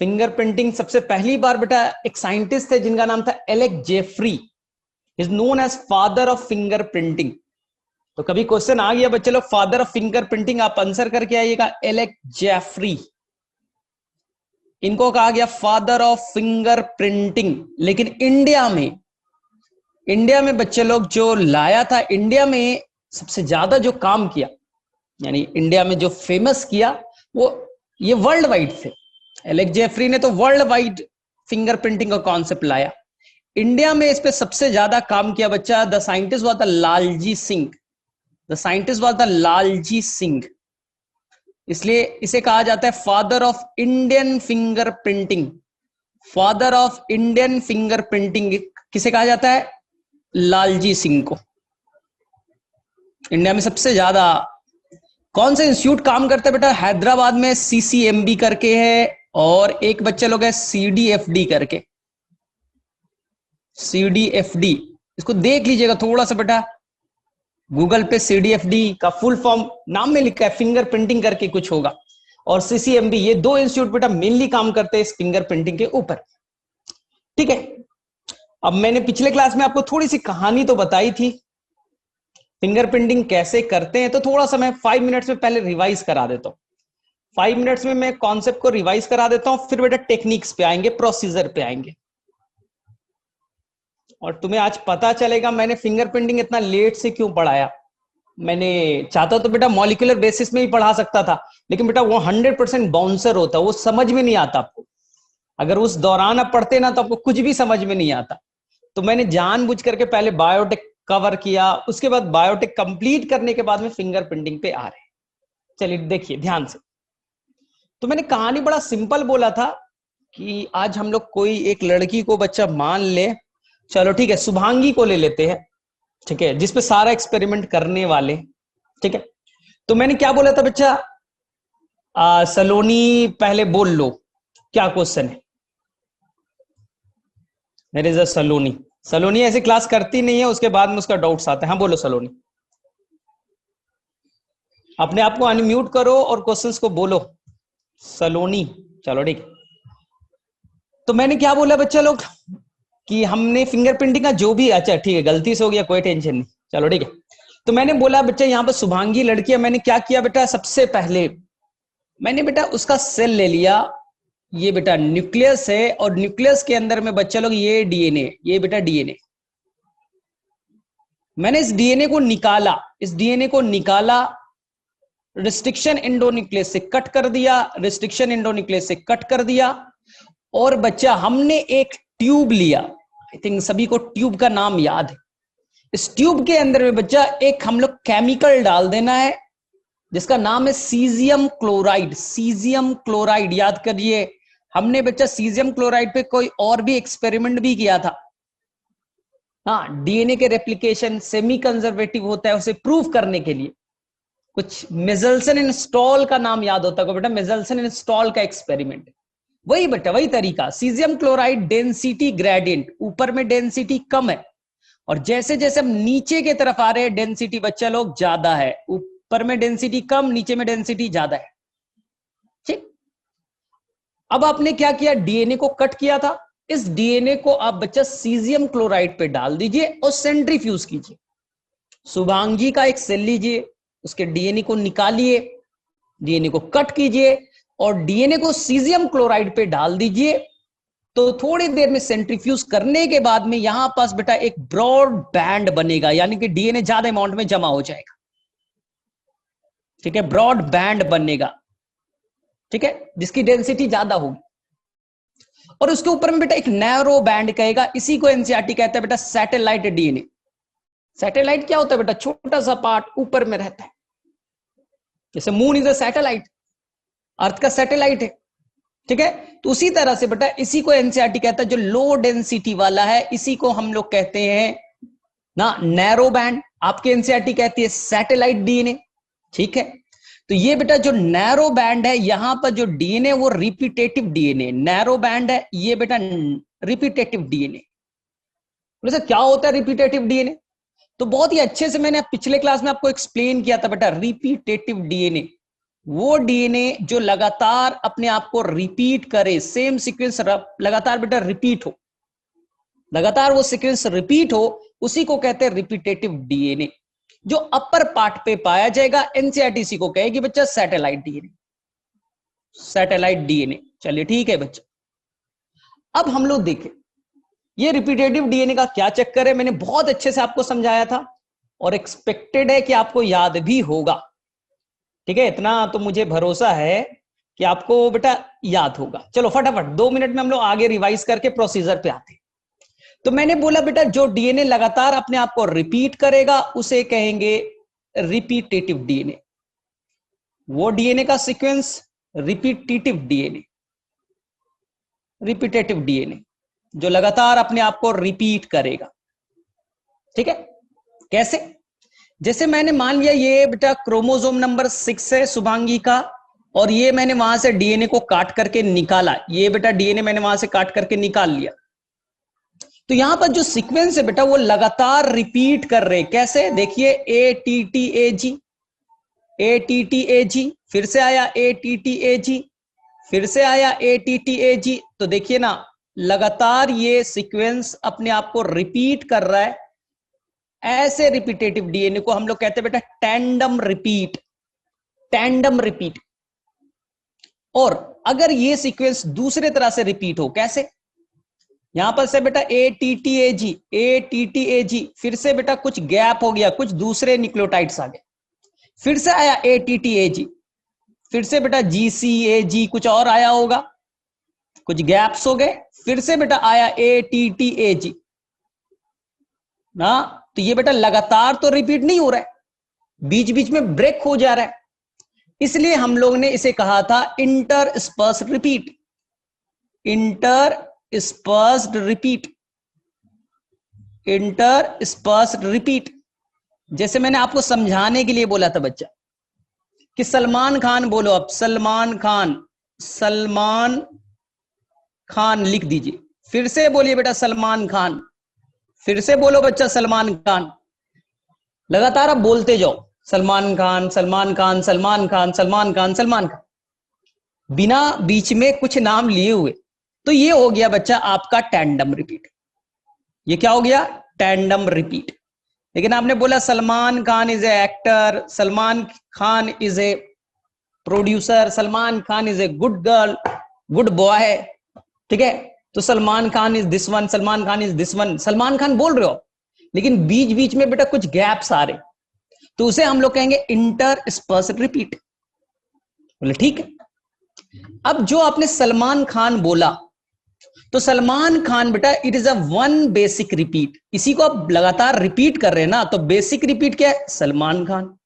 Fingerprinting सबसे पहली बार बेटा एक साइंटिस्ट थे जिनका नाम था Alec Jeffrey, is known as father of fingerprinting. तो कभी क्वेश्चन आ गया बच्चे लोग फादर ऑफ फिंगरप्रिंटिंग, आप आंसर करके आइएगा एलेक जेफरी। इनको कहा गया फादर ऑफ फिंगरप्रिंटिंग। लेकिन इंडिया में बच्चे लोग जो लाया था, इंडिया में सबसे ज्यादा जो काम किया, यानी इंडिया में जो फेमस किया, वो ये वर्ल्ड वाइड थे। एलेक जेफरी ने तो वर्ल्ड वाइड फिंगरप्रिंटिंग का कॉन्सेप्ट लाया। इंडिया में इस पे सबसे ज्यादा काम किया बच्चा, the scientist was the Lalji Singh. The scientist was the Lalji Singh, इसलिए इसे कहा जाता है father of Indian fingerprinting. Father of Indian fingerprinting किसे कहा जाता है? लालजी सिंह को। इंडिया में सबसे ज्यादा कौन सा इंस्टीट्यूट काम करता है बेटा? हैदराबाद में सीसीएमबी करके है, और एक बच्चे लोग है सीडीएफडी करके। सीडीएफडी, इसको देख लीजिएगा थोड़ा सा बेटा, गूगल पे सीडीएफडी का फुल फॉर्म नाम में लिखा है, फिंगरप्रिंटिंग करके कुछ होगा। और सीसीएमबी, ये दो इंस्टीट्यूट बेटा मेनली काम करते हैं इस फिंगरप्रिंटिंग के ऊपर। ठीक है, अब मैंने पिछले क्लास में आपको थोड़ी सी कहानी तो बताई थी फिंगरप्रिंटिंग कैसे करते हैं, तो थोड़ा सा मैं 5 मिनट्स में पहले रिवाइज करा देता हूं। 5 मिनट्स में मैं कॉन्सेप्ट को रिवाइज करा देता हूं, फिर बेटा टेक्निक्स पे आएंगे, प्रोसीजर पे आएंगे, और तुम्हें आज पता चलेगा मैंने फिंगरप्रिंटिंग इतना लेट से क्यों पढ़ाया। मैंने चाहता तो बेटा मॉलिक्यूलर बेसिस में ही पढ़ा सकता था, लेकिन बेटा वो 100% बाउंसर होता, वो समझ में नहीं आता आपको। अगर उस दौरान आप पढ़ते ना तो आपको कुछ भी समझ में नहीं आता। तो मैंने जानबूझ करके पहले बायोटेक कवर किया, उसके बाद बायोटेक कंप्लीट करने के बाद में फिंगरप्रिंटिंग पे आ रहे हैं। चलिए देखिए ध्यान से। तो मैंने कहानी बड़ा सिंपल बोला था कि आज हम लोग कोई एक लड़की को बच्चा मान ले, चलो ठीक है शुभांगी को ले लेते हैं, ठीक है, जिसपे सारा एक्सपेरिमेंट करने वाले। ठीक है, तो मैंने क्या बोला था बच्चा? सलोनी पहले बोल लो क्या क्वेश्चन है। मेरे इज सलोनी। सलोनी ऐसे क्लास करती नहीं है, उसके बाद में उसका डाउट्स आते हैं। हाँ बोलो सलोनी, अपने आप को अनम्यूट करो और क्वेश्चंस को बोलो। सलोनी, चलो ठीक। तो मैंने क्या बोला बच्चा लोग कि हमने फिंगरप्रिंटिंग का जो भी, अच्छा ठीक है गलती से हो गया, कोई टेंशन नहीं, चलो ठीक है। तो मैंने बोला बच्चा यहाँ पर शुभांगी लड़की है, मैंने क्या किया बेटा? सबसे पहले मैंने बेटा उसका सेल ले लिया, ये बेटा न्यूक्लियस है, और न्यूक्लियस के अंदर में बच्चा लोग ये डीएनए, ये बेटा डीएनए, मैंने इस डीएनए को निकाला, इस डीएनए को निकाला, रिस्ट्रिक्शन एंडोन्यूक्लियस से कट कर दिया, रिस्ट्रिक्शन एंडोन्यूक्लियस से कट कर दिया, और बच्चा हमने एक ट्यूब लिया, आई थिंक सभी को ट्यूब का नाम याद है। इस ट्यूब के अंदर में बच्चा एक हम लोग केमिकल डाल देना है जिसका नाम है सीजियम क्लोराइड। सीजियम क्लोराइड याद करिए, हमने बच्चा सीजियम क्लोराइड पे कोई और भी एक्सपेरिमेंट भी किया था। हाँ, डीएनए के रेप्लिकेशन सेमी कंजर्वेटिव होता है, उसे प्रूव करने के लिए कुछ मेजल्सन एंड स्टॉल का नाम याद होता है बेटा, मेजल्सन एंड स्टॉल का एक्सपेरिमेंट, वही बेटा वही तरीका। सीजियम क्लोराइड डेंसिटी ग्रेडियंट, ऊपर में डेंसिटी कम है, और जैसे जैसे हम नीचे की तरफ आ रहे हैं डेंसिटी बच्चा लोग ज्यादा है, ऊपर में डेंसिटी कम, नीचे में डेंसिटी ज्यादा है। ठीक, अब आपने क्या किया? डीएनए को कट किया था, इस डीएनए को आप बच्चा सीजियम क्लोराइड पे डाल दीजिए और सेंट्रीफ्यूज कीजिए। शुभांगी का एक सेल लीजिए, उसके डीएनए को निकालिए, डीएनए को कट कीजिए और डीएनए को सीजियम क्लोराइड पे डाल दीजिए। तो थोड़ी देर में सेंट्रीफ्यूज करने के बाद में यहां पास बेटा एक ब्रॉड बैंड बनेगा, यानी कि डीएनए ज्यादा अमाउंट में जमा हो जाएगा। ठीक है, ब्रॉड बैंड बनेगा, ठीक है, जिसकी डेंसिटी ज्यादा होगी, और उसके ऊपर में बेटा एक नैरो बैंड कहेगा, इसी को एनसीईआरटी कहता है बेटा सैटेलाइट डीएनए। सैटेलाइट क्या होता है बेटा? छोटा सा पार्ट ऊपर में रहता है, जैसे मून इज अ सैटेलाइट, अर्थ का सैटेलाइट है। ठीक है, तो उसी तरह से बेटा इसी को एनसीईआरटी कहता है, जो लो डेंसिटी वाला है इसी को हम लोग कहते हैं ना नैरो बैंड, आपके एनसीईआरटी कहती है सैटेलाइट डीएनए। ठीक है, तो ये बेटा जो नैरो बैंड है, यहां पर जो डीएनए वो रिपीटेटिव डीएनए, नैरो बैंड है ये बेटा रिपीटेटिव डीएनए। वैसे क्या होता है रिपीटेटिव डीएनए? तो बहुत ही अच्छे से मैंने पिछले क्लास में आपको एक्सप्लेन किया था बेटा, रिपीटेटिव डीएनए वो डीएनए जो लगातार अपने आप को रिपीट करे, सेम सीक्वेंस लगातार बेटा रिपीट हो, लगातार वो सीक्वेंस रिपीट हो, उसी को कहते हैं रिपीटेटिव डीएनए। जो अपर पार्ट पे पाया जाएगा, एनसीईआरटी को कहेगी बच्चा सैटेलाइट डीएनए, सैटेलाइट डीएनए। चलिए ठीक है बच्चा। अब हम लोग देखें ये रिपीटेटिव डीएनए का क्या चक्कर है। मैंने बहुत अच्छे से आपको समझाया था और एक्सपेक्टेड है कि आपको याद भी होगा, ठीक है, इतना तो मुझे भरोसा है कि आपको बेटा याद होगा। चलो फटाफट 2 मिनट में हम लोग आगे रिवाइज करके प्रोसीजर पे आते हैं। तो मैंने बोला बेटा जो डीएनए लगातार अपने आप को रिपीट करेगा उसे कहेंगे रिपीटेटिव डीएनए। वो डीएनए का sequence repetitive DNA, repetitive DNA जो लगातार अपने आप को रिपीट करेगा, ठीक है। कैसे? जैसे मैंने मान लिया ये बेटा क्रोमोसोम नंबर 6 है शुभांगी का, और ये मैंने वहां से डीएनए को काट करके निकाला, ये बेटा डीएनए मैंने वहां से काट करके निकाल लिया। तो यहां पर जो सीक्वेंस है बेटा वो लगातार रिपीट कर रहे। कैसे? देखिए ATTAG, ATTAG, फिर से आया ATTAG, फिर से आया ATTAG। तो देखिए ना लगातार ये सीक्वेंस अपने आप को रिपीट कर रहा है। ऐसे रिपीटेटिव डीएनए को हम लोग कहते हैं बेटा टैंडम रिपीट, टैंडम रिपीट। और अगर ये सीक्वेंस दूसरे तरह से रिपीट हो, कैसे? यहां पर से बेटा ATTAG, ATTAG, फिर से बेटा कुछ गैप हो गया, कुछ दूसरे न्यूक्लियोटाइड्स आ गए, फिर से आया ATTAG, फिर से बेटा GCAG कुछ और आया होगा, कुछ गैप्स हो गए, फिर से बेटा आया ATTAG ना। तो ये बेटा लगातार तो रिपीट नहीं हो रहा है, बीच बीच में ब्रेक हो जा रहा है, इसलिए हम लोग ने इसे कहा था इंटरस्पर्स्ड रिपीट, इंटरस्पर्स्ड रिपीट, इंटरस्पर्स्ड रिपीट। जैसे मैंने आपको समझाने के लिए बोला था बच्चा कि सलमान खान बोलो, अब सलमान खान, सलमान खान लिख दीजिए, फिर से बोलिए बेटा सलमान खान, फिर से बोलो बच्चा सलमान खान, लगातार आप बोलते जाओ सलमान खान, सलमान खान, सलमान खान, सलमान खान, सलमान खान, बिना बीच में कुछ नाम लिए हुए। तो ये हो गया बच्चा आपका टैंडम रिपीट। ये क्या हो गया? Tandem repeat. लेकिन आपने बोला Salman Khan is a actor, Salman Khan is a producer, Salman Khan is a good girl, good boy, ठीक है, तो Salman Khan is this one, Salman Khan is this one, Salman Khan बोल रहे हो, लेकिन बीच बीच में बेटा कुछ गैप्स आ रहे, तो उसे हम लोग कहेंगे इंटरस्पर्स्ड रिपीट। बोले ठीक है। अब जो आपने सलमान खान बोला, तो सलमान खान बेटा it is a one basic repeat, इसी को आप लगातार रिपीट कर रहे हैं ना, तो बेसिक रिपीट क्या है? सलमान खान।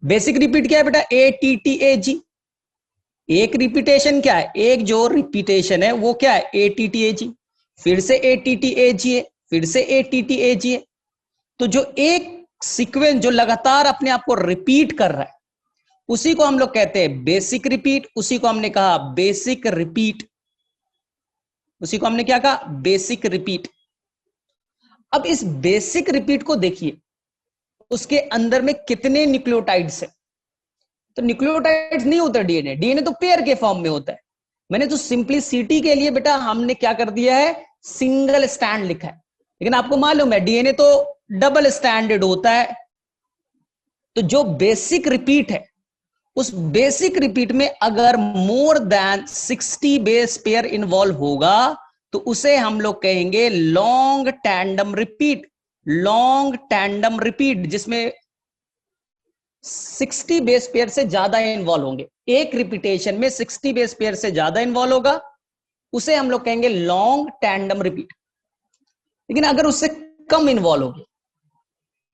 बेसिक रिपीट क्या है बेटा? ATTAG। एक रिपीटेशन क्या है? एक जो रिपीटेशन है वो क्या है? ATTAG, फिर से ATTAG है, फिर से ATTAG है। तो जो एक सीक्वेंस जो लगातार अपने आप को रिपीट कर रहा है उसी को हम लोग कहते हैं बेसिक रिपीट, उसी को हमने कहा बेसिक रिपीट, उसी को हमने क्या कहा? Basic repeat. अब इस बेसिक रिपीट को देखिए, उसके अंदर में कितने न्यूक्लियोटाइड्स है? तो न्यूक्लियोटाइड्स नहीं होता डीएनए, डीएनए तो पेयर के फॉर्म में होता है। मैंने तो सिंपलिसिटी के लिए बेटा हमने क्या कर दिया है? सिंगल स्टैंड लिखा है, लेकिन आपको मालूम है डीएनए तो डबल स्टैंडर्ड होता है। तो जो बेसिक रिपीट है, उस बेसिक रिपीट में अगर more than 60 base pair involve होगा तो उसे हम लोग कहेंगे long tandem repeat, long tandem repeat, जिसमें 60 बेस पेयर से ज्यादा इन्वॉल्व होंगे। एक रिपीटेशन में 60 बेस पेयर से ज्यादा इन्वॉल्व होगा, उसे हम लोग कहेंगे लॉन्ग टैंडम रिपीट। लेकिन अगर उससे कम इन्वॉल्व होगी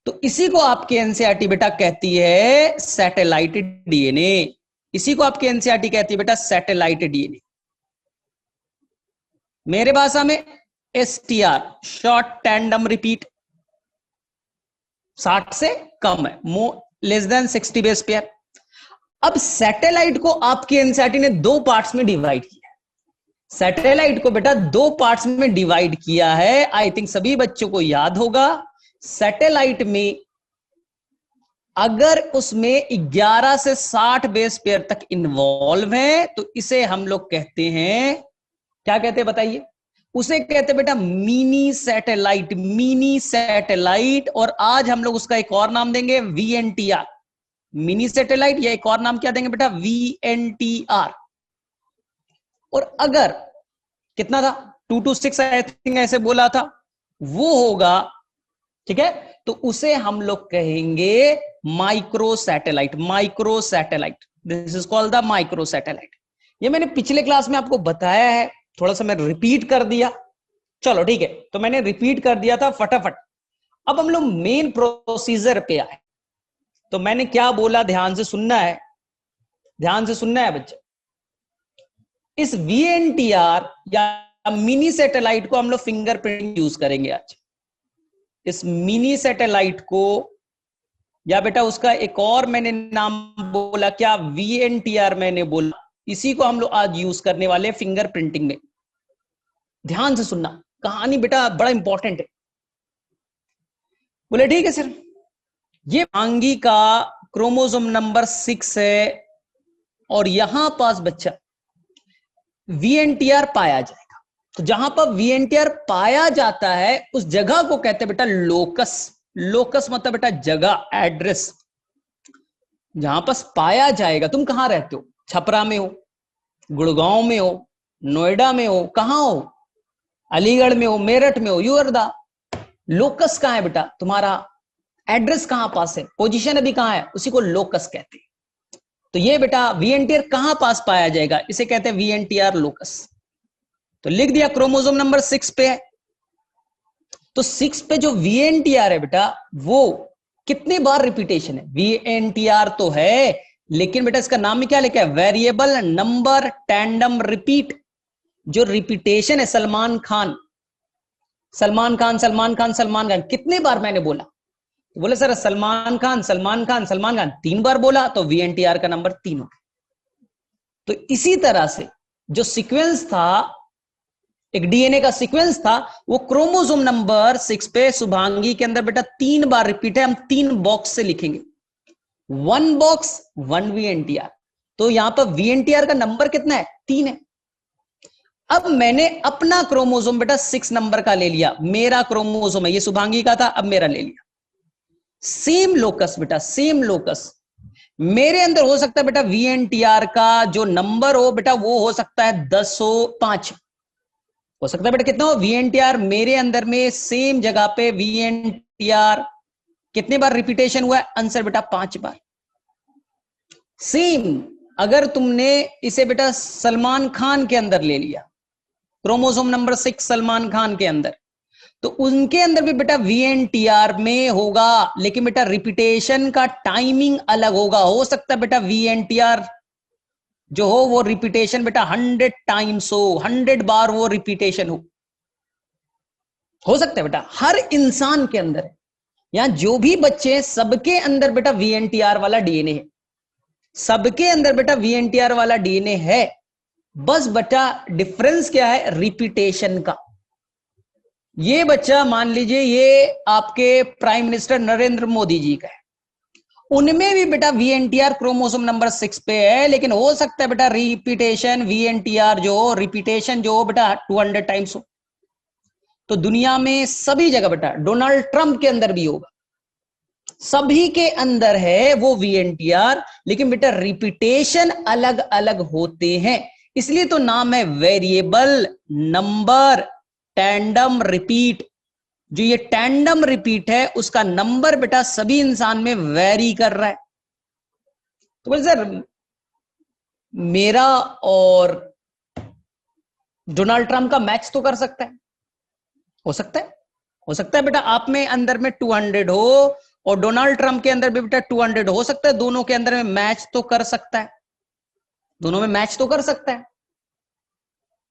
तो इसी को आपके एनसीईआरटी बेटा कहती है सैटेलाइट डीएनए, इसी को आपके एनसीईआरटी कहती है बेटा सैटेलाइट डीएनए। मेरे भाषा में STR, शॉर्ट टैंडम रिपीट, 60 से कम है, लेस देन 60 बेस पेयर। अब सैटेलाइट को आपके एनसीईआरटी ने 2 पार्ट्स में डिवाइड किया है। सैटेलाइट को बेटा 2 पार्ट्स में डिवाइड किया है, आई थिंक सभी बच्चों को याद होगा। सैटेलाइट में अगर उसमें 11 से 60 बेस पेयर तक इन्वॉल्व है तो इसे हम लोग कहते हैं, क्या कहते हैं बताइए? उसे कहते हैं बेटा मिनी सैटेलाइट, मिनी सैटेलाइट। और आज हम लोग उसका एक और नाम देंगे VNTR, मिनी सैटेलाइट, या एक और नाम क्या देंगे बेटा? VNTR। और अगर कितना था, 2 to 6 आई थिंक ऐसे बोला था, वो होगा, ठीक है, तो उसे हम लोग कहेंगे micro satellite, micro satellite. This is called the micro satellite. ये मैंने पिछले क्लास में आपको बताया है, थोड़ा सा मैं रिपीट कर दिया। चलो ठीक है, तो मैंने रिपीट कर दिया था फटाफट। अब हम लोग मेन प्रोसीजर पे आए। तो मैंने क्या बोला, ध्यान से सुनना है, ध्यान से सुनना है बच्चे। इस VNTR या मिनी सैटेलाइट को हम लोग फिंगरप्रिंटिंग यूज करेंगे आज। इस मिनी सैटेलाइट को, या बेटा उसका एक और मैंने नाम बोला, क्या VNTR मैंने बोला, इसी को हम लोग आज यूज करने वाले फिंगर प्रिंटिंग में। ध्यान से सुनना, कहानी बेटा बड़ा इंपॉर्टेंट है। बोले ठीक है सर, ये शुभांगी का क्रोमोसोम नंबर 6 है और यहां पास बच्चा VNTR पाया जाएगा। तो जहां पर VNTR पाया जाता है उस जगह को कहते हैं बेटा लोकस। लोकस मतलब बेटा जगह, एड्रेस, जहां पर पाया जाएगा। तुम कहां रहते हो? छपरा में हो, गुड़गांव में हो, नोएडा में हो, कहां हो? अलीगढ़ में हो, मेरठ में हो, यू आर द लोकस। कहां है बेटा तुम्हारा एड्रेस, कहां पास है, पोजीशन अभी कहां है, उसी को लोकस कहते हैं। तो ये बेटा VNTR कहां पास पाया जाएगा, इसे कहते हैं VNTR लोकस। तो लिख दिया क्रोमोसोम नंबर 6 पे है। तो 6 पे जो VNTR है बेटा, वो कितनी बार रिपीटेशन है? VNTR तो है, लेकिन बेटा इसका नाम में क्या लिखा है? Variable number tandem repeat. जो रिपीटेशन है, सलमान खान, सलमान खान, सलमान खान, सलमान खान, कितने बार मैंने बोला? तो बोले सर सलमान खान, सलमान खान, सलमान खान 3 बार बोला, तो VNTR का नंबर 3 हो गया। तो इसी तरह से जो सीक्वेंस था, एक DNA का सीक्वेंस था, वो क्रोमोसोम नंबर 6 पे शुभांगी के अंदर बेटा 3 बार रिपीट है। हम 3 बॉक्स से लिखेंगे, 1 बॉक्स 1 VNTR। तो यहां पर VNTR का नंबर कितना है? 3 है। अब मैंने अपना क्रोमोसोम बेटा 6 नंबर का ले लिया, मेरा क्रोमोसोम है, ये शुभांगी का था, अब मेरा ले लिया। सेम लोकस बेटा, सेम लोकस। मेरे अंदर हो सकता है बेटा VNTR का जो नंबर हो बेटा, वो हो सकता है 1005, हो सकता है बेटा कितना हो VNTR मेरे अंदर में सेम जगह पे VNTR कितने बार रिपीटेशन हुआ है? आंसर बेटा 5 बार। सेम अगर तुमने इसे बेटा सलमान खान के अंदर ले लिया, क्रोमोसोम नंबर 6 सलमान खान के अंदर, तो उनके अंदर भी बेटा VNTR में होगा, लेकिन बेटा रिपीटेशन का टाइमिंग अलग होगा। हो सकता है बेटा VNTR जो हो वो रिपीटेशन बेटा 100 टाइम्स हो, 100 बार वो रिपीटेशन हो सकता है बेटा, हर इंसान के अंदर है। यहां जो भी बच्चे हैं सबके अंदर बेटा VNTR वाला DNA है, सबके अंदर बेटा VNTR वाला DNA है। बस बेटा डिफरेंस क्या है? रिपीटेशन का। ये बच्चा मान लीजिए ये आपके प्राइम मिनिस्टर नरेंद्र मोदी जी का है, उनमें भी बेटा VNTR क्रोमोसोम नंबर 6 पे है, लेकिन हो सकता है बेटा रिपीटेशन VNTR जो रिपीटेशन जो बेटा 200 टाइम्स हो। तो दुनिया में सभी जगह बेटा, डोनाल्ड ट्रंप के अंदर भी होगा, सभी के अंदर है वो VNTR, लेकिन बेटा रिपीटेशन अलग अलग होते हैं। इसलिए तो नाम है वेरिएबल नंबर टैंडम रिपीट। जो ये टैंडम रिपीट है उसका नंबर बेटा सभी इंसान में वेरी कर रहा है। तो बोले सर मेरा और डोनाल्ड ट्रंप का मैच तो कर सकता है? हो सकता है, हो सकता है बेटा आप में अंदर में 200 हो और डोनाल्ड ट्रंप के अंदर भी बेटा 200 हो सकता है, दोनों के अंदर में मैच तो कर सकता है, दोनों में मैच तो कर सकता है।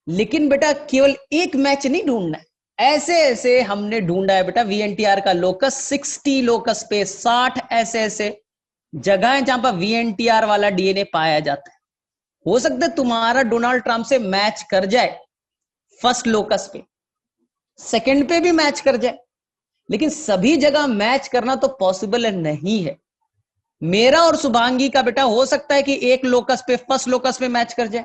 लेकिन बेटा केवल एक मैच नहीं ढूंढना है, ऐसे ऐसे हमने ढूंढा है बेटा VNTR का लोकस। 60 लोकस पे 60 ऐसे ऐसे जगह है जहां पर VNTR वाला DNA पाया जाता है। हो सकता है तुम्हारा डोनाल्ड ट्रंप से मैच कर जाए फर्स्ट लोकस पे, सेकंड पे भी मैच कर जाए, लेकिन सभी जगह मैच करना तो पॉसिबल नहीं है। मेरा और शुभांगी का बेटा हो सकता है कि एक लोकस पे, फर्स्ट लोकस पे मैच कर जाए,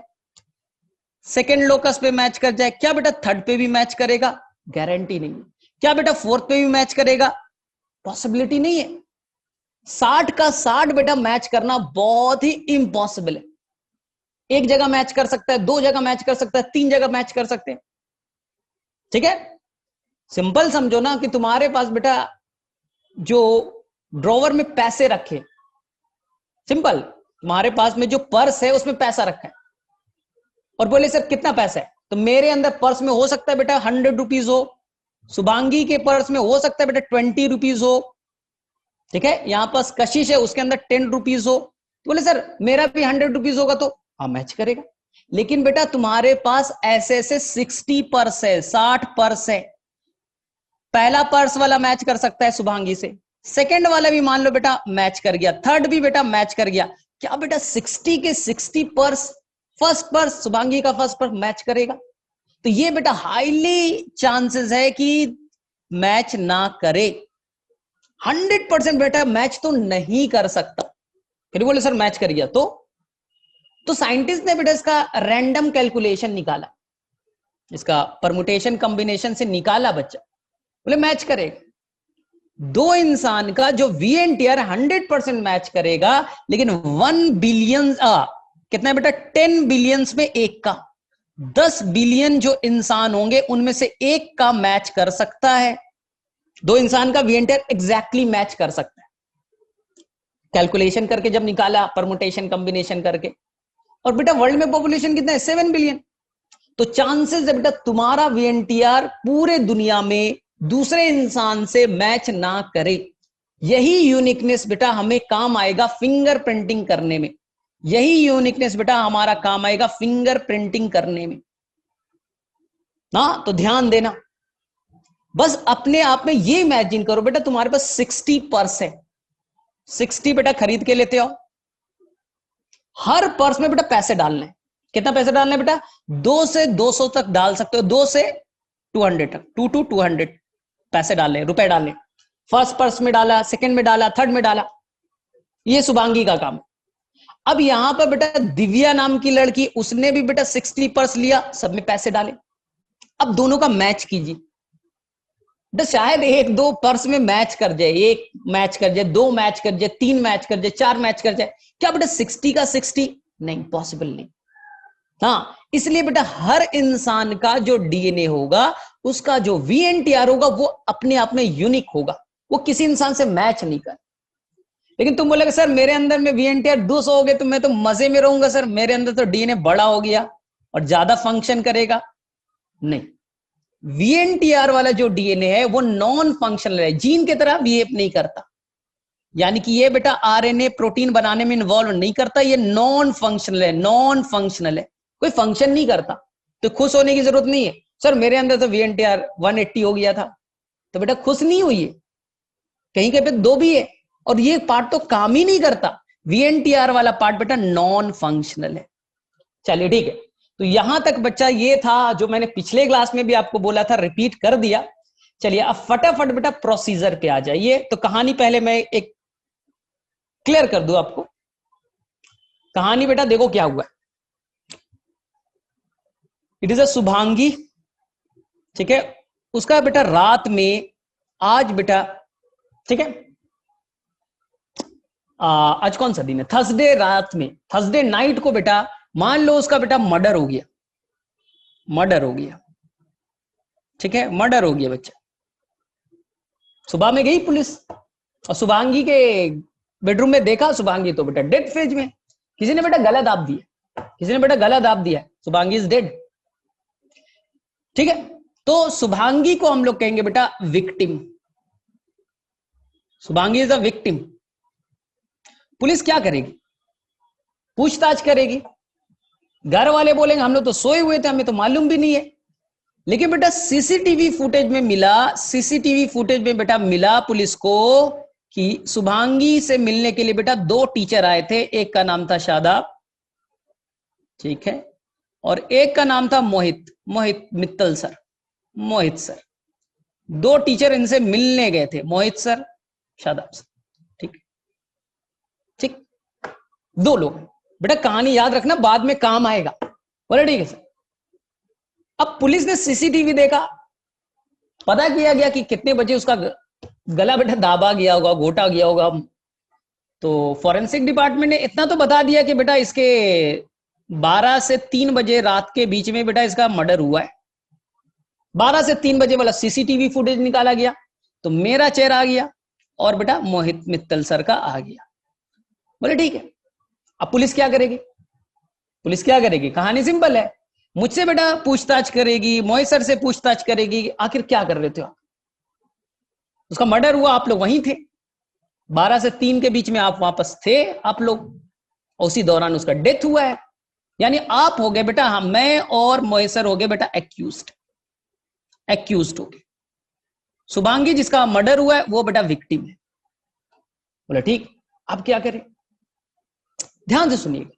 सेकंड लोकस पे मैच कर जाए, क्या बेटा थर्ड पे भी मैच करेगा? गारंटी नहीं है। क्या बेटा फोर्थ पे भी मैच करेगा? पॉसिबिलिटी नहीं है। 60 का 60 बेटा मैच करना बहुत ही इंपॉसिबल है। एक जगह मैच कर सकता है, दो जगह मैच कर सकता है, तीन जगह मैच कर सकते हैं। ठीक है, सिंपल समझो ना कि तुम्हारे पास बेटा जो ड्रॉवर में पैसे रखे, सिंपल, तुम्हारे पास में जो पर्स है उसमें पैसा रखा है और बोले सर कितना पैसा है, तो मेरे अंदर पर्स में हो सकता है बेटा 100 रुपीज हो, शुभांगी के पर्स में हो सकता है बेटा 20 रुपीज हो। ठीक है, यहां पास कशिश है उसके अंदर 10 रुपीज हो, तो बोले सर मेरा भी 100 रुपीज होगा, तो हाँ मैच करेगा। लेकिन बेटा तुम्हारे पास ऐसे ऐसे 60 पर्स है, 60 पर्स है। पहला पर्स वाला मैच कर सकता है शुभांगी से, सेकंड वाला भी मान लो बेटा मैच कर गया, थर्ड भी बेटा मैच कर गया। क्या बेटा 60 के 60 पर्स, फर्स्ट पर्स शुभांगी का फर्स्ट पर्स मैच करेगा? तो ये बेटा हाईली चांसेस है कि मैच ना करे। 100% बेटा मैच तो नहीं कर सकता। फिर बोले सर मैच कर गया, तो साइंटिस्ट ने बेटा इसका रैंडम कैलकुलेशन निकाला, इसका परमुटेशन कॉम्बिनेशन से निकाला बच्चा, बोले मैच करेगा। दो इंसान का जो VNTR 100% मैच करेगा, लेकिन 1 बिलियन कितना है बेटा 10 बिलियंस में एक का, 10 बिलियन जो इंसान होंगे उनमें से एक का मैच कर सकता है। दो इंसान का VNTR एग्जैक्टली मैच कर सकता है, कैलकुलेशन करके जब निकाला परमुटेशन कॉम्बिनेशन करके। और बेटा वर्ल्ड में पॉपुलेशन कितना है? 7 बिलियन। तो चांसेस है बेटा तुम्हारा VNTR पूरे दुनिया में दूसरे इंसान से मैच ना करे। यही यूनिकनेस बेटा हमें काम आएगा फिंगर प्रिंटिंग करने में, यही यूनिकनेस बेटा हमारा काम आएगा फिंगर प्रिंटिंग करने में ना। तो ध्यान देना, बस अपने आप में ये इमेजिन करो बेटा तुम्हारे पास 60 पर्स है, 60 बेटा खरीद के लेते आओ, हर पर्स में बेटा पैसे डालने, कितना पैसे डालना है बेटा? 2 से 200 तक डाल सकते हो, 2 से 200 तक, 2 to 200 पैसे डालने, रुपए डालने। फर्स्ट पर्स में डाला, सेकंड में डाला, थर्ड में डाला, ये शुभांगी का काम। अब यहां पर बेटा दिव्या नाम की लड़की, उसने भी बेटा 60 पर्स लिया, सब में पैसे डाले। अब दोनों का मैच कीजिए, तो शायद एक दो पर्स में मैच कर जाए, एक मैच कर जाए, दो मैच कर जाए, तीन मैच कर जाए, चार मैच कर जाए। क्या बेटा 60 का 60? नहीं, पॉसिबल नहीं। हाँ, इसलिए बेटा हर इंसान का जो DNA होगा, उसका जो VNTR होगा, वो अपने आप में यूनिक होगा, वो किसी इंसान से मैच नहीं कर। लेकिन तुम बोलेगा सर मेरे अंदर में VNTR 200 हो गए तो मैं तो मजे में रहूंगा सर, मेरे अंदर तो DNA बड़ा हो गया और ज्यादा फंक्शन करेगा। नहीं, VNTR वाला जो DNA है वो नॉन फंक्शनल है, जीन की तरह बिहेव नहीं करता, यानी कि ये बेटा RNA प्रोटीन बनाने में इन्वॉल्व नहीं करता, ये नॉन फंक्शनल है, नॉन फंक्शनल है, कोई फंक्शन नहीं करता। तो खुश होने की जरूरत नहीं है, सर मेरे अंदर तो VNTR 180 हो गया था, तो बेटा खुश नहीं हुई है, कहीं कहीं पे दो भी है, और ये पार्ट तो काम ही नहीं करता। VNTR वाला पार्ट बेटा नॉन फंक्शनल है। चलिए ठीक है, तो यहां तक बच्चा ये था जो मैंने पिछले क्लास में भी आपको बोला था, रिपीट कर दिया। चलिए अब फटाफट बेटा प्रोसीजर पे आ जाइए। तो कहानी पहले मैं एक क्लियर कर दूं आपको। कहानी बेटा देखो क्या हुआ, इट इज अ शुभांगी, ठीक है, उसका बेटा रात में, आज बेटा, ठीक है, आज कौन सा दिन है? थर्सडे रात में, थर्सडे नाइट को बेटा मान लो उसका बेटा मर्डर हो गया, मर्डर हो गया, ठीक है, मर्डर हो गया बच्चा। सुबह में गई पुलिस और शुभांगी के बेडरूम में देखा, शुभांगी तो बेटा डेड फेज में, किसी ने बेटा गला दाब दिया, किसी ने बेटा गला दाब दिया, शुभांगी इज डेड। ठीक है, तो शुभांगी को हम लोग कहेंगे बेटा victim, Shubhangi is a victim. Police क्या करेगी? पूछताछ करेगी, घर वाले बोलेंगे हम लोग तो सोए हुए थे, हमें तो मालूम भी नहीं है। लेकिन बेटा सीसीटीवी फुटेज में मिला, सीसीटीवी फुटेज में बेटा मिला पुलिस को कि शुभांगी से मिलने के लिए बेटा दो टीचर आए थे, एक का नाम था शादाब, ठीक है, और एक का नाम था मोहित, मोहित मित्तल सर, मोहित सर, दो टीचर इनसे मिलने गए थे, मोहित सर, शादाब सर, ठीक है। ठीक, 2 लोग। बेटा कहानी याद रखना, बाद में काम आएगा। बोले ठीक है सर। अब पुलिस ने सीसीटीवी देखा, पता किया गया कि कितने बजे उसका गला बेटा दाबा गया होगा, घोटा गया होगा। तो फॉरेंसिक डिपार्टमेंट ने इतना तो बता दिया कि बेटा इसके 12 से 3 बजे रात के बीच में बेटा इसका मर्डर हुआ है। 12 से 3 बजे वाला सीसीटीवी फुटेज निकाला गया, तो मेरा चेहरा आ गया और बेटा मोहित मित्तल सर का आ गया। बोले ठीक है। अब पुलिस क्या करेगी? पुलिस क्या करेगी? कहानी सिंपल है, मुझसे बेटा पूछताछ करेगी, मोहित सर से पूछताछ करेगी, आखिर क्या कर रहे थे आप? उसका मर्डर हुआ, आप लोग वहीं थे, 12 से 3 के बीच में आप वापस थे आप लोग, उसी दौरान उसका डेथ हुआ है। यानी आप हो गए बेटा, हम, मैं और मोहित सर हो गए बेटा एक्यूज्ड हो गए। शुभांगी जिसका मर्डर हुआ है वो बेटा विक्टिम है। बोला ठीक, अब क्या करें? ध्यान से सुनिएगा।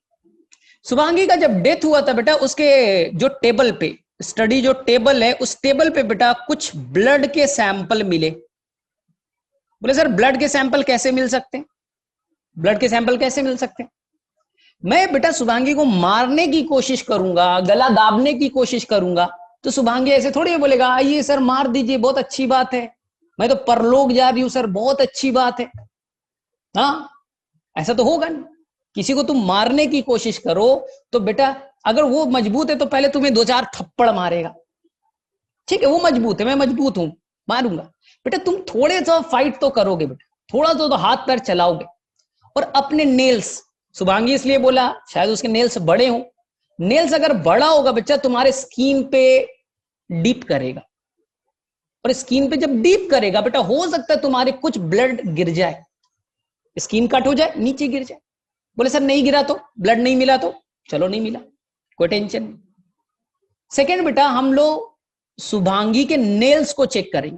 शुभांगी का जब डेथ हुआ था बेटा, उसके जो टेबल पे, स्टडी जो टेबल है, उस टेबल पे बेटा कुछ ब्लड के सैंपल मिले। बोले सर ब्लड के सैंपल कैसे मिल सकते हैं? ब्लड के सैंपल कैसे मिल सकते हैं? मैं बेटा शुभांगी को मारने की कोशिश करूंगा, गला दाबने की कोशिश करूंगा, तो शुभांगी ऐसे थोड़ी बोलेगा आइए सर मार दीजिए, बहुत अच्छी बात है, मैं तो परलोक जा रही हूं सर, बहुत अच्छी बात है। हाँ, ऐसा तो होगा नहीं। किसी को तुम मारने की कोशिश करो तो बेटा अगर वो मजबूत है तो पहले तुम्हें 2-4 थप्पड़ मारेगा। ठीक है, वो मजबूत है, मैं मजबूत हूं, मारूंगा। बेटा तुम थोड़े सा फाइट तो करोगे बेटा, थोड़ा तो हाथ पैर चलाओगे। और अपने नेल्स, शुभांगी इसलिए बोला शायद उसके नेल्स बड़े हों, नेल्स अगर बड़ा होगा बच्चा तुम्हारे स्किन पे डीप करेगा, और स्किन पे जब डीप करेगा बेटा हो सकता है तुम्हारे कुछ ब्लड गिर जाए, स्किन कट हो जाए, नीचे गिर जाए। बोले सर नहीं गिरा तो, ब्लड नहीं मिला तो? चलो नहीं मिला, कोई टेंशन नहीं। सेकेंड बेटा हम लोग शुभांगी के नेल्स को चेक करेंगे।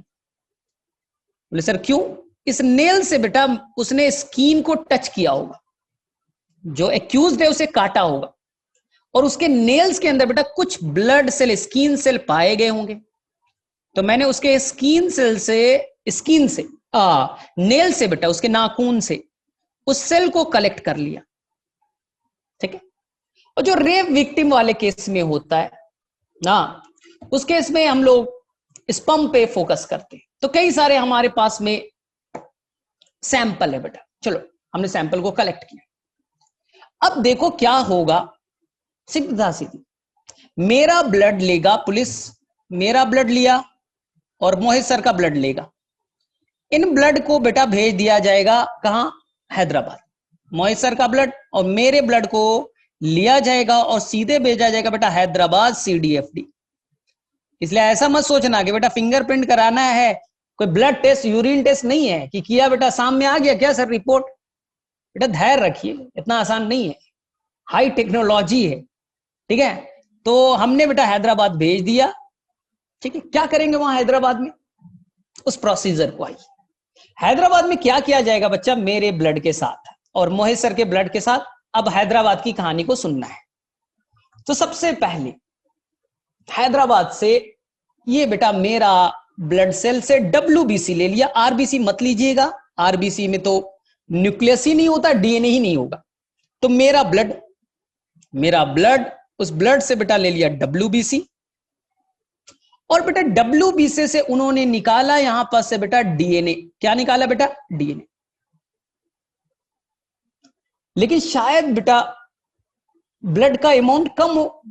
बोले सर क्यों? इस नेल से बेटा उसने स्किन को टच किया होगा, जो एक्यूज्ड है उसे काटा होगा, और उसके नेल्स के अंदर बेटा कुछ ब्लड सेल, स्किन सेल पाए गए होंगे। तो मैंने उसके स्किन से नेल से बेटा, उसके नाखून से उस सेल को कलेक्ट कर लिया। ठीक है। और जो रेप विक्टिम वाले केस में होता है ना, उस केस में हम लोग स्पर्म पे फोकस करते हैं। तो कई सारे हमारे पास में सैंपल है बेटा, चलो हमने सैंपल को कलेक्ट किया। अब देखो क्या होगा, सीधा सीधी मेरा ब्लड लेगा पुलिस, मेरा ब्लड लिया और मोहित सर का ब्लड लेगा। इन ब्लड को बेटा भेज दिया जाएगा कहां? हैदराबाद। मोहित सर का ब्लड और मेरे ब्लड को लिया जाएगा और सीधे भेजा जाएगा बेटा हैदराबाद CDFD। इसलिए ऐसा मत सोचना कि बेटा फिंगरप्रिंट कराना है, कोई ब्लड टेस्ट, यूरिन टेस्ट नहीं है कि किया बेटा सामने आ गया क्या सर रिपोर्ट। बेटा धैर्य रखिए, इतना आसान नहीं है, हाई टेक्नोलॉजी है। ठीक है, तो हमने बेटा हैदराबाद भेज दिया। ठीक है, क्या करेंगे वहां हैदराबाद में, उस प्रोसीजर को आइए। हैदराबाद में क्या किया जाएगा बच्चा? मेरे ब्लड के साथ और मोहित सर के ब्लड के साथ अब हैदराबाद की कहानी को सुनना है। तो सबसे पहले हैदराबाद से ये बेटा मेरा ब्लड सेल से WBC ले लिया, RBC मत लीजिएगा, RBC में तो न्यूक्लियस ही नहीं होता, DNA ही नहीं होगा। तो मेरा ब्लड उस ब्लड से बेटा ले लिया WBC, और बेटा WBC से उन्होंने निकाला यहां पर से बेटा DNA। क्या निकाला बेटा? DNA। लेकिन शायद बेटा ब्लड का अमाउंट कम हो,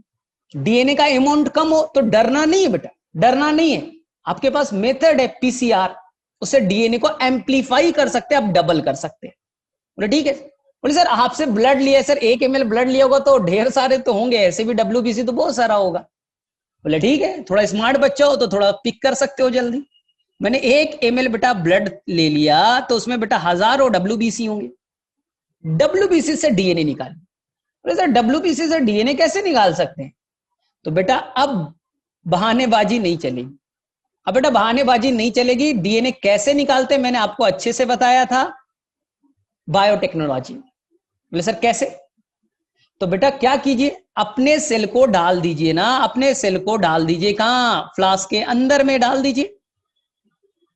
DNA का अमाउंट कम हो, तो डरना नहीं है बेटा, डरना नहीं है। आपके पास मेथड है PCR, उससे DNA को एम्पलीफाई कर सकते हैं, आप डबल कर सकते हैं। बोले ठीक है। बोले सर आपसे ब्लड लिया सर, 1 ml ब्लड लिया होगा तो ढेर सारे तो होंगे, ऐसे भी WBC तो बहुत सारा होगा। बोले ठीक है, थोड़ा स्मार्ट बच्चा हो तो थोड़ा पिक कर सकते हो जल्दी। मैंने 1 ml बेटा ब्लड ले लिया तो उसमें बेटा हजारों WBC होंगे। WBC से DNA निकाल। बोले सर WBC से DNA कैसे निकाल सकते हैं? तो बेटा अब बहानेबाजी नहीं चलेगी, अब बेटा बहानेबाजी नहीं चलेगी। DNA कैसे निकालते हैं मैंने आपको अच्छे से बताया था बायोटेक्नोलॉजी। बोले सर कैसे? तो बेटा क्या कीजिए, अपने सेल को डाल दीजिए ना, अपने सेल को डाल दीजिए। कहां? फ्लास्क के अंदर में डाल दीजिए।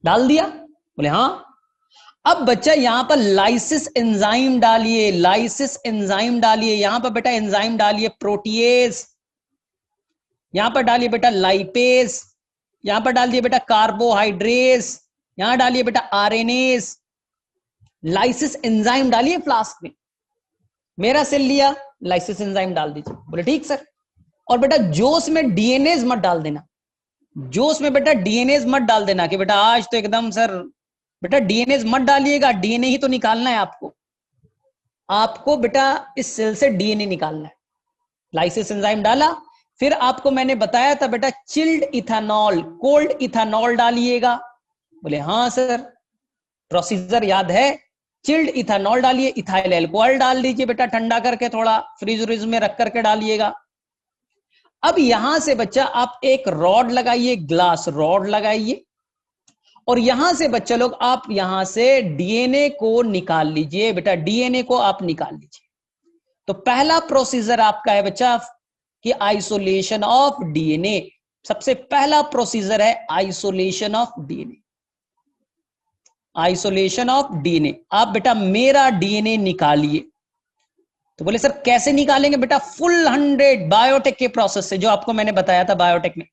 डाल दिया? बोले हाँ। अब बच्चा यहां पर लाइसिस एंजाइम डालिए, लाइसिस एंजाइम डालिए, यहां पर बेटा एंजाइम डालिए प्रोटीएज, यहां पर डालिए बेटा लाइपेज, यहां पर डाल दिए बेटा कार्बोहाइड्रेस, यहां डालिए बेटा आरएनएस, लाइसिस एंजाइम डालिए फ्लास्क में। मेरा सेल लिया, लाइसिस एंजाइम डाल दीजिए। बोले ठीक सर। और बेटा जोश में डीएनएज मत डाल देना, जोश में बेटा डीएनएज मत डाल देना कि बेटा आज तो एकदम सर, बेटा डीएनएज मत डालिएगा, डीएनए ही तो निकालना है आपको, आपको बेटा इस सेल से डीएनए निकालना है। लाइसिस एंजाइम डाला, फिर आपको मैंने बताया था बेटा चिल्ड इथानॉल, कोल्ड इथानॉल डालिएगा। बोले हाँ सर, प्रोसीजर याद है, चिल्ड इथानॉल डालिए, इथाइल एल्कोहल डाल दीजिए बेटा ठंडा करके, थोड़ा फ्रीज व्रीज में रख करके डालिएगा। अब यहां से बच्चा आप एक रॉड लगाइए, ग्लास रॉड लगाइए, और यहां से बच्चा लोग आप यहां से डीएनए को निकाल लीजिए बेटा, डीएनए को आप निकाल लीजिए। तो पहला प्रोसीजर आपका है बच्चा कि आइसोलेशन ऑफ डीएनए, सबसे पहला प्रोसीजर है isolation of DNA, isolation of DNA. आप बेटा मेरा डीएनए निकालिए। तो बोले सर कैसे निकालेंगे बेटा? फुल 100 बायोटेक के प्रोसेस से, जो आपको मैंने बताया था बायोटेक में।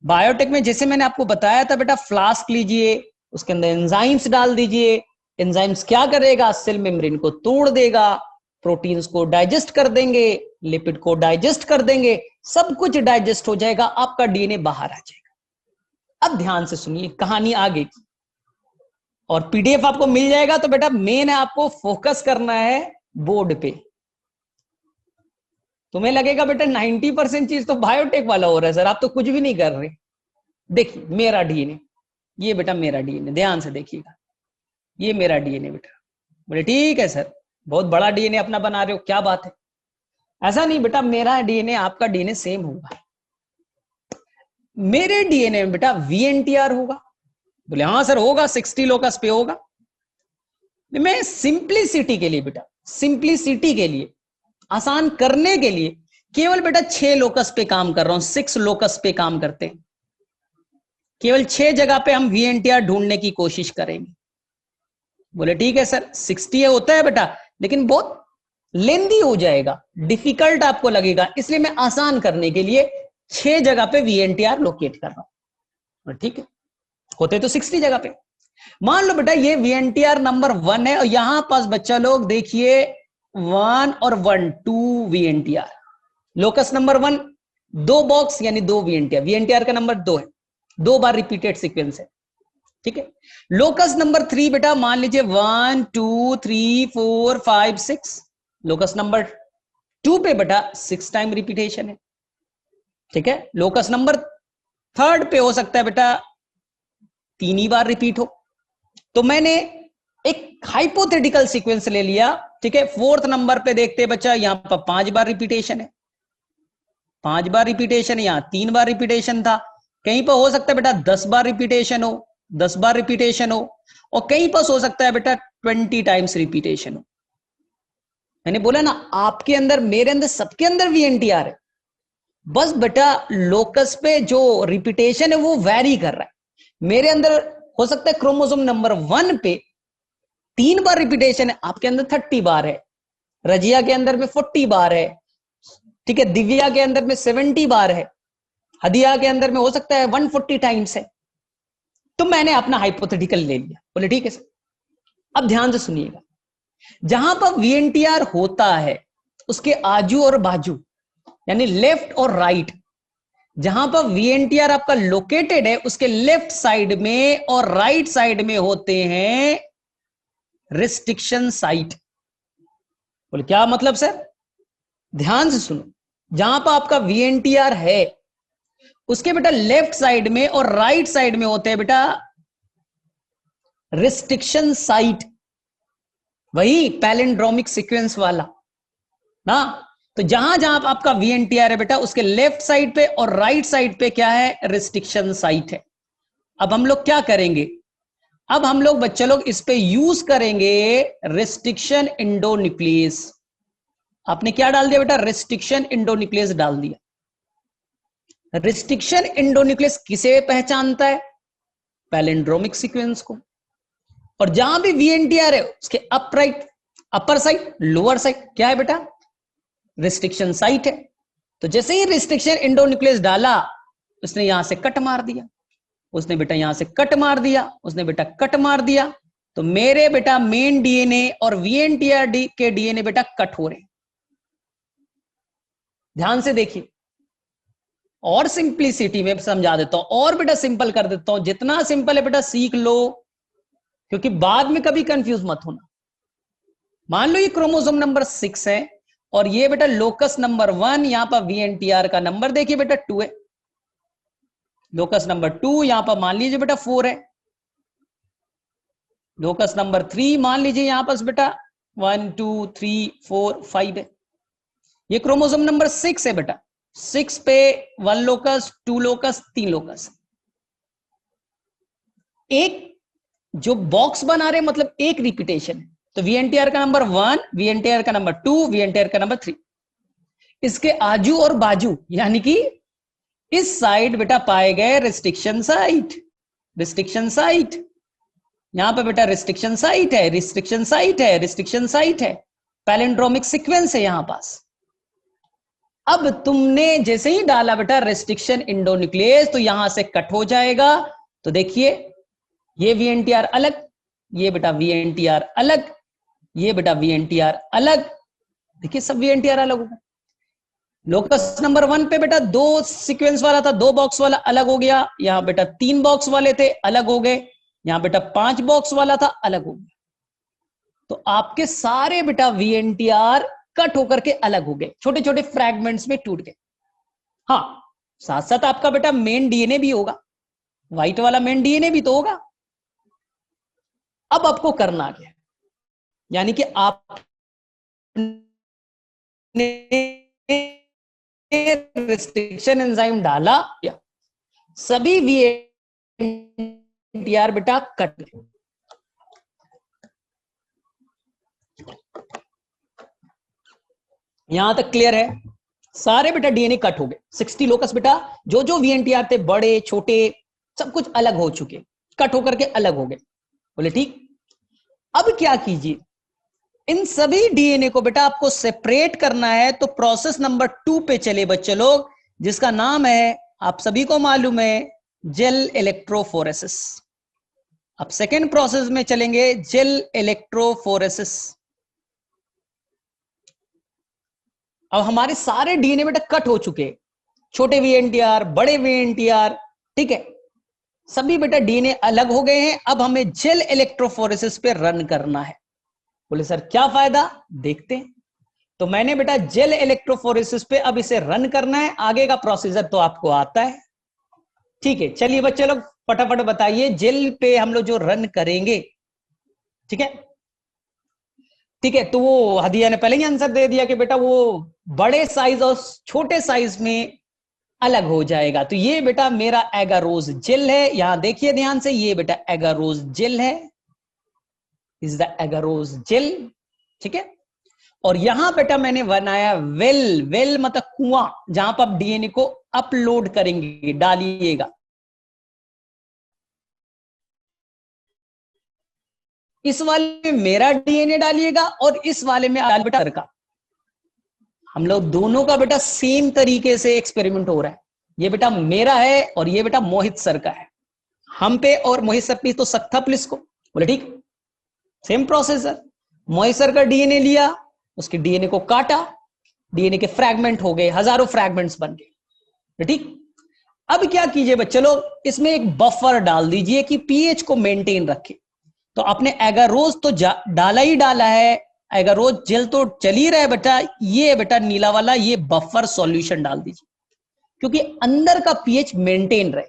बायोटेक में जैसे मैंने आपको बताया था बेटा, फ्लास्क लीजिए, उसके अंदर एंजाइम्स डाल दीजिए, एंजाइम्स क्या करेगा? सेल मेम्ब्रेन को तोड़ देगा, प्रोटीन्स को डाइजेस्ट कर देंगे, लिपिड को डाइजेस्ट कर देंगे, सब कुछ डाइजेस्ट हो जाएगा, आपका डीएनए बाहर आ जाएगा। अब ध्यान से सुनिए कहानी आगे की, और पीडीएफ आपको मिल जाएगा। तो बेटा मेन आपको फोकस करना है बोर्ड पे। तुम्हें लगेगा बेटा 90% चीज तो बायोटेक वाला हो रहा है सर, आप तो कुछ भी नहीं कर रहे। देखिए मेरा डीएनए, ये बेटा मेरा डीएनए, ध्यान से देखिएगा, ये मेरा डीएनए बेटा। बोले ठीक है सर, बहुत बड़ा डीएनए अपना बना रहे हो, क्या बात है। ऐसा नहीं बेटा, मेरा डीएनए आपका डीएनए सेम होगा। मेरे डीएनए में बेटा वीएनटीआर होगा। बोले हाँ सर होगा, 60 लोकस पे होगा। मैं सिंप्लिसिटी के लिए बेटा, सिंप्लिसिटी के लिए, आसान करने के लिए केवल बेटा 6 लोकस पे काम कर रहा हूं, 6 लोकस पे काम करते हैं। केवल 6 जगह पे हम वीएनटीआर ढूंढने की कोशिश करेंगे। बोले ठीक है सर, 60 होता है बेटा, लेकिन बहुत लेंदी हो जाएगा, डिफिकल्ट आपको लगेगा, इसलिए मैं आसान करने के लिए 6 जगह पे वीएनटीआर लोकेट कर रहा हूं। ठीक है, होते तो 60 जगह पे। मान लो बेटा ये वीएनटीआर नंबर 1 है, और यहां पास बच्चा लोग देखिए 1 और 1, 2 वीएनटीआर। लोकस नंबर 1 2 बॉक्स यानी 2 वीएनटीआर, वीएनटीआर का नंबर 2 है, 2 बार रिपीटेड सीक्वेंस है। ठीक है, लोकस नंबर 3 बेटा मान लीजिए 1 2 3 4 5 6, लोकस नंबर 2 पे बेटा 6 टाइम रिपीटेशन है। ठीक है, लोकस नंबर 3 पे हो सकता है बेटा 3 ही बार रिपीट हो। तो मैंने एक हाइपोथेटिकल सीक्वेंस ले लिया। ठीक है, 4th नंबर पे देखते बच्चा, यहां पर 5 बार रिपीटेशन है, 5 बार रिपीटेशन, यहां 3 बार रिपीटेशन था। कहीं पर हो सकता है बेटा 10 बार रिपीटेशन हो, 10 बार रिपीटेशन हो, और कहीं पर हो सकता है बेटा 20 टाइम्स रिपीटेशन हो। मैंने बोला ना, आपके अंदर, मेरे अंदर, सबके अंदर वीएनटीआर है, बस बेटा लोकस पे जो रिपीटेशन है वो वैरी कर रहा है। मेरे अंदर हो सकता है क्रोमोसोम नंबर 1 पे 3 बार रिपीटेशन है, आपके अंदर 30 बार है, रजिया के अंदर में 40 बार है, ठीक है, दिव्या के अंदर में 70 बार है, हदिया के अंदर में हो सकता है 140 टाइम्स है। तो मैंने अपना हाइपोथेटिकल ले लिया। बोले ठीक है सर। अब ध्यान से सुनिएगा, जहां पर वीएनटीआर होता है उसके आजू और बाजू यानी लेफ्ट और राइट, जहां पर वीएनटीआर आपका लोकेटेड है उसके लेफ्ट साइड में और राइट साइड में होते हैं रिस्ट्रिक्शन साइट। बोले क्या मतलब सर? ध्यान से सुनो, जहां पर आपका वीएनटीआर है उसके बेटा लेफ्ट साइड में और राइट साइड में होते हैं बेटा रिस्ट्रिक्शन साइट, वही पैलिंड्रोमिक सीक्वेंस वाला ना। तो जहां जहां आपका वीएनटीआर है बेटा उसके लेफ्ट साइड पे और राइट साइड पे क्या है? रिस्ट्रिक्शन साइट है। अब हम लोग क्या करेंगे? अब हम लोग बच्चे लोग इस पे यूज करेंगे रिस्ट्रिक्शन इंडोन्यूक्लियस। आपने क्या डाल दिया बेटा? रिस्ट्रिक्शन इंडोन्यूक्लियस डाल दिया। रिस्ट्रिक्शन इंडोन्यूक्लियस किसे पहचानता है? पैलिंड्रोमिक सीक्वेंस को। और जहां भी VNTR है उसके अपर साइड, लोअर साइड क्या है बेटा? रिस्ट्रिक्शन साइट है। तो जैसे ही रिस्ट्रिक्शन इंडोन्यूक्लियस डाला, उसने यहां से कट मार दिया, उसने बेटा यहां से कट मार दिया, उसने बेटा कट मार दिया। तो मेरे बेटा मेन डीएनए और VNTR के डीएनए बेटा कट हो रहे। ध्यान से देखिए, और सिंपलिसिटी में समझा देता हूं, और बेटा सिंपल कर देता हूं, जितना सिंपल है बेटा सीख लो, क्योंकि बाद में कभी कंफ्यूज मत होना। मान लो ये क्रोमोसोम नंबर 6 है और ये बेटा लोकस नंबर 1, यहां पर VNTR का नंबर देखिए बेटा 2 है, लोकस नंबर 2 यहां पर मान लीजिए बेटा 4 है, लोकस नंबर 3 मान लीजिए यहां पर बेटा 1 2 3 4 5 है। ये क्रोमोसोम नंबर 6 है बेटा, 6 पे 1 लोकस, 2 लोकस, 3 लोकस। एक जो बॉक्स बना रहे मतलब एक रिपीटेशन है। तो VNTR का नंबर 1, VNTR का नंबर 2, VNTR का नंबर 3, इसके आजू और बाजू यानी कि इस साइड बेटा पाए गए रिस्ट्रिक्शन साइट, रिस्ट्रिक्शन साइट, यहां पे बेटा रिस्ट्रिक्शन साइट है, रिस्ट्रिक्शन साइट है, रिस्ट्रिक्शन साइट है, पैलिंड्रोमिक सीक्वेंस है यहां पास। अब तुमने जैसे ही डाला बेटा रेस्ट्रिक्शन इंडोन्यूक्लियस, तो यहां से कट हो जाएगा। तो देखिए ये VNTR अलग, ये बेटा VNTR अलग, ये बेटा VNTR अलग, देखिए सब VNTR अलग होगा। लोकस नंबर 1 पे बेटा 2 सीक्वेंस वाला था, 2 बॉक्स वाला अलग हो गया, यहां बेटा 3 बॉक्स वाले थे अलग हो गए, यहां बेटा 5 बॉक्स वाला था अलग हो गया। तो आपके सारे बेटा VNTR कट होकर के अलग हो गए, छोटे छोटे फ्रैगमेंट्स में टूट गए। हाँ, साथ साथ आपका बेटा मेन डीएनए भी होगा, व्हाइट वाला मेन डीएनए भी तो होगा। अब आपको करना क्या, यानी कि आप रिस्ट्रिक्शन एंजाइम डाला, या सभी VNTR बेटा कट गए। यहां तक क्लियर है? सारे बेटा डीएनए कट हो गए, 60 लोकस बेटा जो जो VNTR थे बड़े छोटे सब कुछ अलग हो चुके, कट होकर के अलग हो गए। बोले ठीक। अब क्या कीजिए, इन सभी डीएनए को बेटा आपको सेपरेट करना है। तो प्रोसेस नंबर 2 पे चले बच्चे लोग, जिसका नाम है, आप सभी को मालूम है, जेल इलेक्ट्रोफोरेसिस। अब सेकेंड प्रोसेस में चलेंगे, जेल इलेक्ट्रोफोरेसिस। अब हमारे सारे डीएनए बेटा कट हो चुके, छोटे VNTR, बड़े VNTR, ठीक है, सभी बेटा डीएनए अलग हो गए हैं। अब हमें जेल इलेक्ट्रोफोरेसिस पे रन करना है। बोले सर क्या फायदा, देखते हैं। तो मैंने बेटा जेल इलेक्ट्रोफोरेसिस पे अब इसे रन करना है, आगे का प्रोसीजर तो आपको आता है, ठीक है। चलिए बच्चे लोग फटाफट बताइए, जेल पे हम लोग जो रन करेंगे, ठीक है ठीक है। तो वो हदिया ने पहले ही आंसर दे दिया कि बेटा वो बड़े साइज और छोटे साइज में अलग हो जाएगा। तो ये बेटा मेरा एगारोज जेल है, यहां देखिए ध्यान से, ये बेटा एगारोज जेल है, इज द एगारोज जेल, ठीक है। और यहां बेटा मैंने बनाया वेल, वेल मतलब कुआं, जहां पर आप डीएनए को अपलोड करेंगे, डालिएगा। इस वाले में मेरा डीएनए डालिएगा और इस वाले में बेटा का, हम लोग दोनों का बेटा सेम तरीके से एक्सपेरिमेंट हो रहा है। ये बेटा मेरा है और ये बेटा मोहित सर का है, हम पे और मोहित सर पे तो सख्ता पुलिस को। बोले ठीक, सेम प्रोसेसर, मोहित सर का डीएनए लिया, उसके डीएनए को काटा, डीएनए के फ्रैगमेंट हो गए, हजारों फ्रैगमेंट्स बन गए, ठीक। अब क्या कीजिए बच्चे लोग, इसमें एक बफर डाल दीजिए कि पीएच को मेंटेन रखे। तो आपने एगारोज तो डाला ही डाला है, एगारोज जेल तो चल ही रहा है बेटा, ये बेटा नीला वाला ये बफर सॉल्यूशन डाल दीजिए, क्योंकि अंदर का पीएच मेंटेन रहे।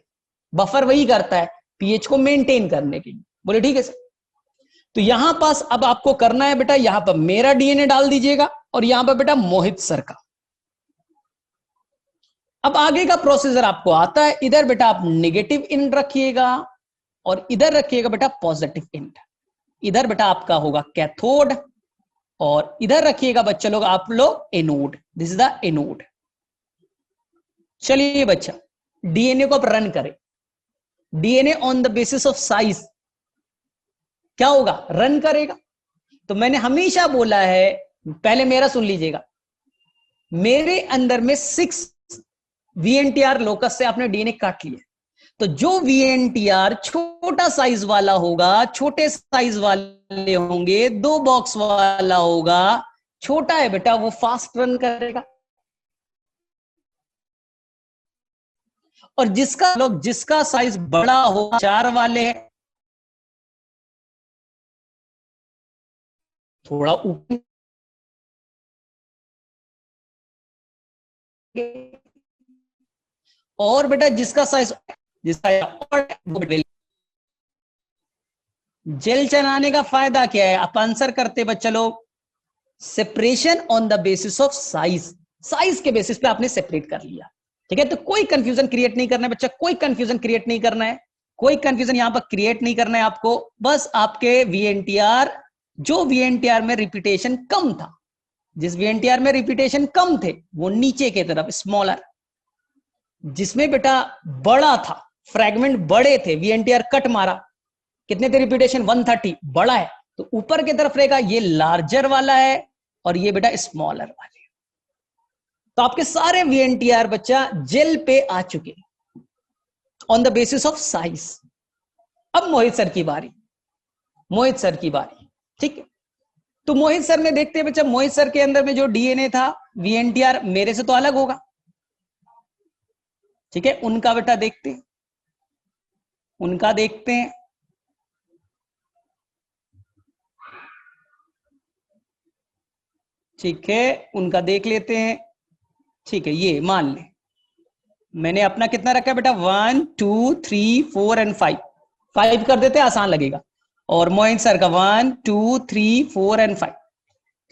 बफर वही करता है पीएच को मेंटेन करने के लिए। बोले ठीक है सर। तो यहां पास अब आपको करना है बेटा, यहां पर मेरा डीएनए डाल दीजिएगा और यहां पर बेटा मोहित सर का। अब आगे का प्रोसीजर आपको आता है, इधर बेटा आप नेगेटिव इंड रखिएगा और इधर रखिएगा बेटा पॉजिटिव इंड। इधर बेटा आपका होगा कैथोड और इधर रखिएगा बच्चे लोग आप लोग anode, this is the anode. चलिए बच्चा डीएनए को आप रन करें। DNA on the basis of size, क्या होगा, रन करेगा। तो मैंने हमेशा बोला है, पहले मेरा सुन लीजिएगा, मेरे अंदर में 6 VNTR लोकस से आपने डीएनए काट लिया, तो जो VNTR छोटा साइज वाला होगा, छोटे साइज वाले होंगे, 2 बॉक्स वाला होगा, छोटा है बेटा, वो फास्ट रन करेगा। और जिसका साइज बड़ा हो, 4 वाले हैं, थोड़ा ऊपर, और बेटा जिसका साइज और जेल चलाने का फायदा क्या है, आप आंसर करते बच्चा लोग, separation on the basis of size, size के बेसिस पे आपने सेपरेट कर लिया। ठीक है, तो कोई कंफ्यूजन क्रिएट नहीं करना है बच्चा, कोई कंफ्यूजन क्रिएट नहीं करना है, कोई कंफ्यूजन यहां पर क्रिएट नहीं करना है आपको। बस आपके VNTR, जो VNTR में रिपीटेशन कम था, जिस VNTR में रिपीटेशन कम थे, वो नीचे की तरफ स्मॉलर, जिसमें बेटा बड़ा था, फ्रैगमेंट बड़े थे, VNTR कट मारा, कितने थे रिपीटेशन, 130, बड़ा है, तो ऊपर की तरफ रहेगा, ये लार्जर वाला है और ये बेटा स्मॉलर वाले। तो आपके सारे VNTR बच्चा जेल पे आ चुके on the basis of size. अब मोहित सर की बारी, मोहित सर की बारी। ठीक है, तो मोहित सर में देखते हैं बच्चा, मोहित सर के अंदर में जो डीएनए था VNTR मेरे से तो अलग होगा। ठीक है, उनका बेटा देखते हैं, उनका देखते हैं। ठीक है, उनका देख लेते हैं। ठीक है, ये मान ले मैंने अपना कितना रखा है बेटा, 1 2 3 4 एंड 5, 5 कर देते, आसान लगेगा। और मोहित सर का 1 2 3 4 एंड 5,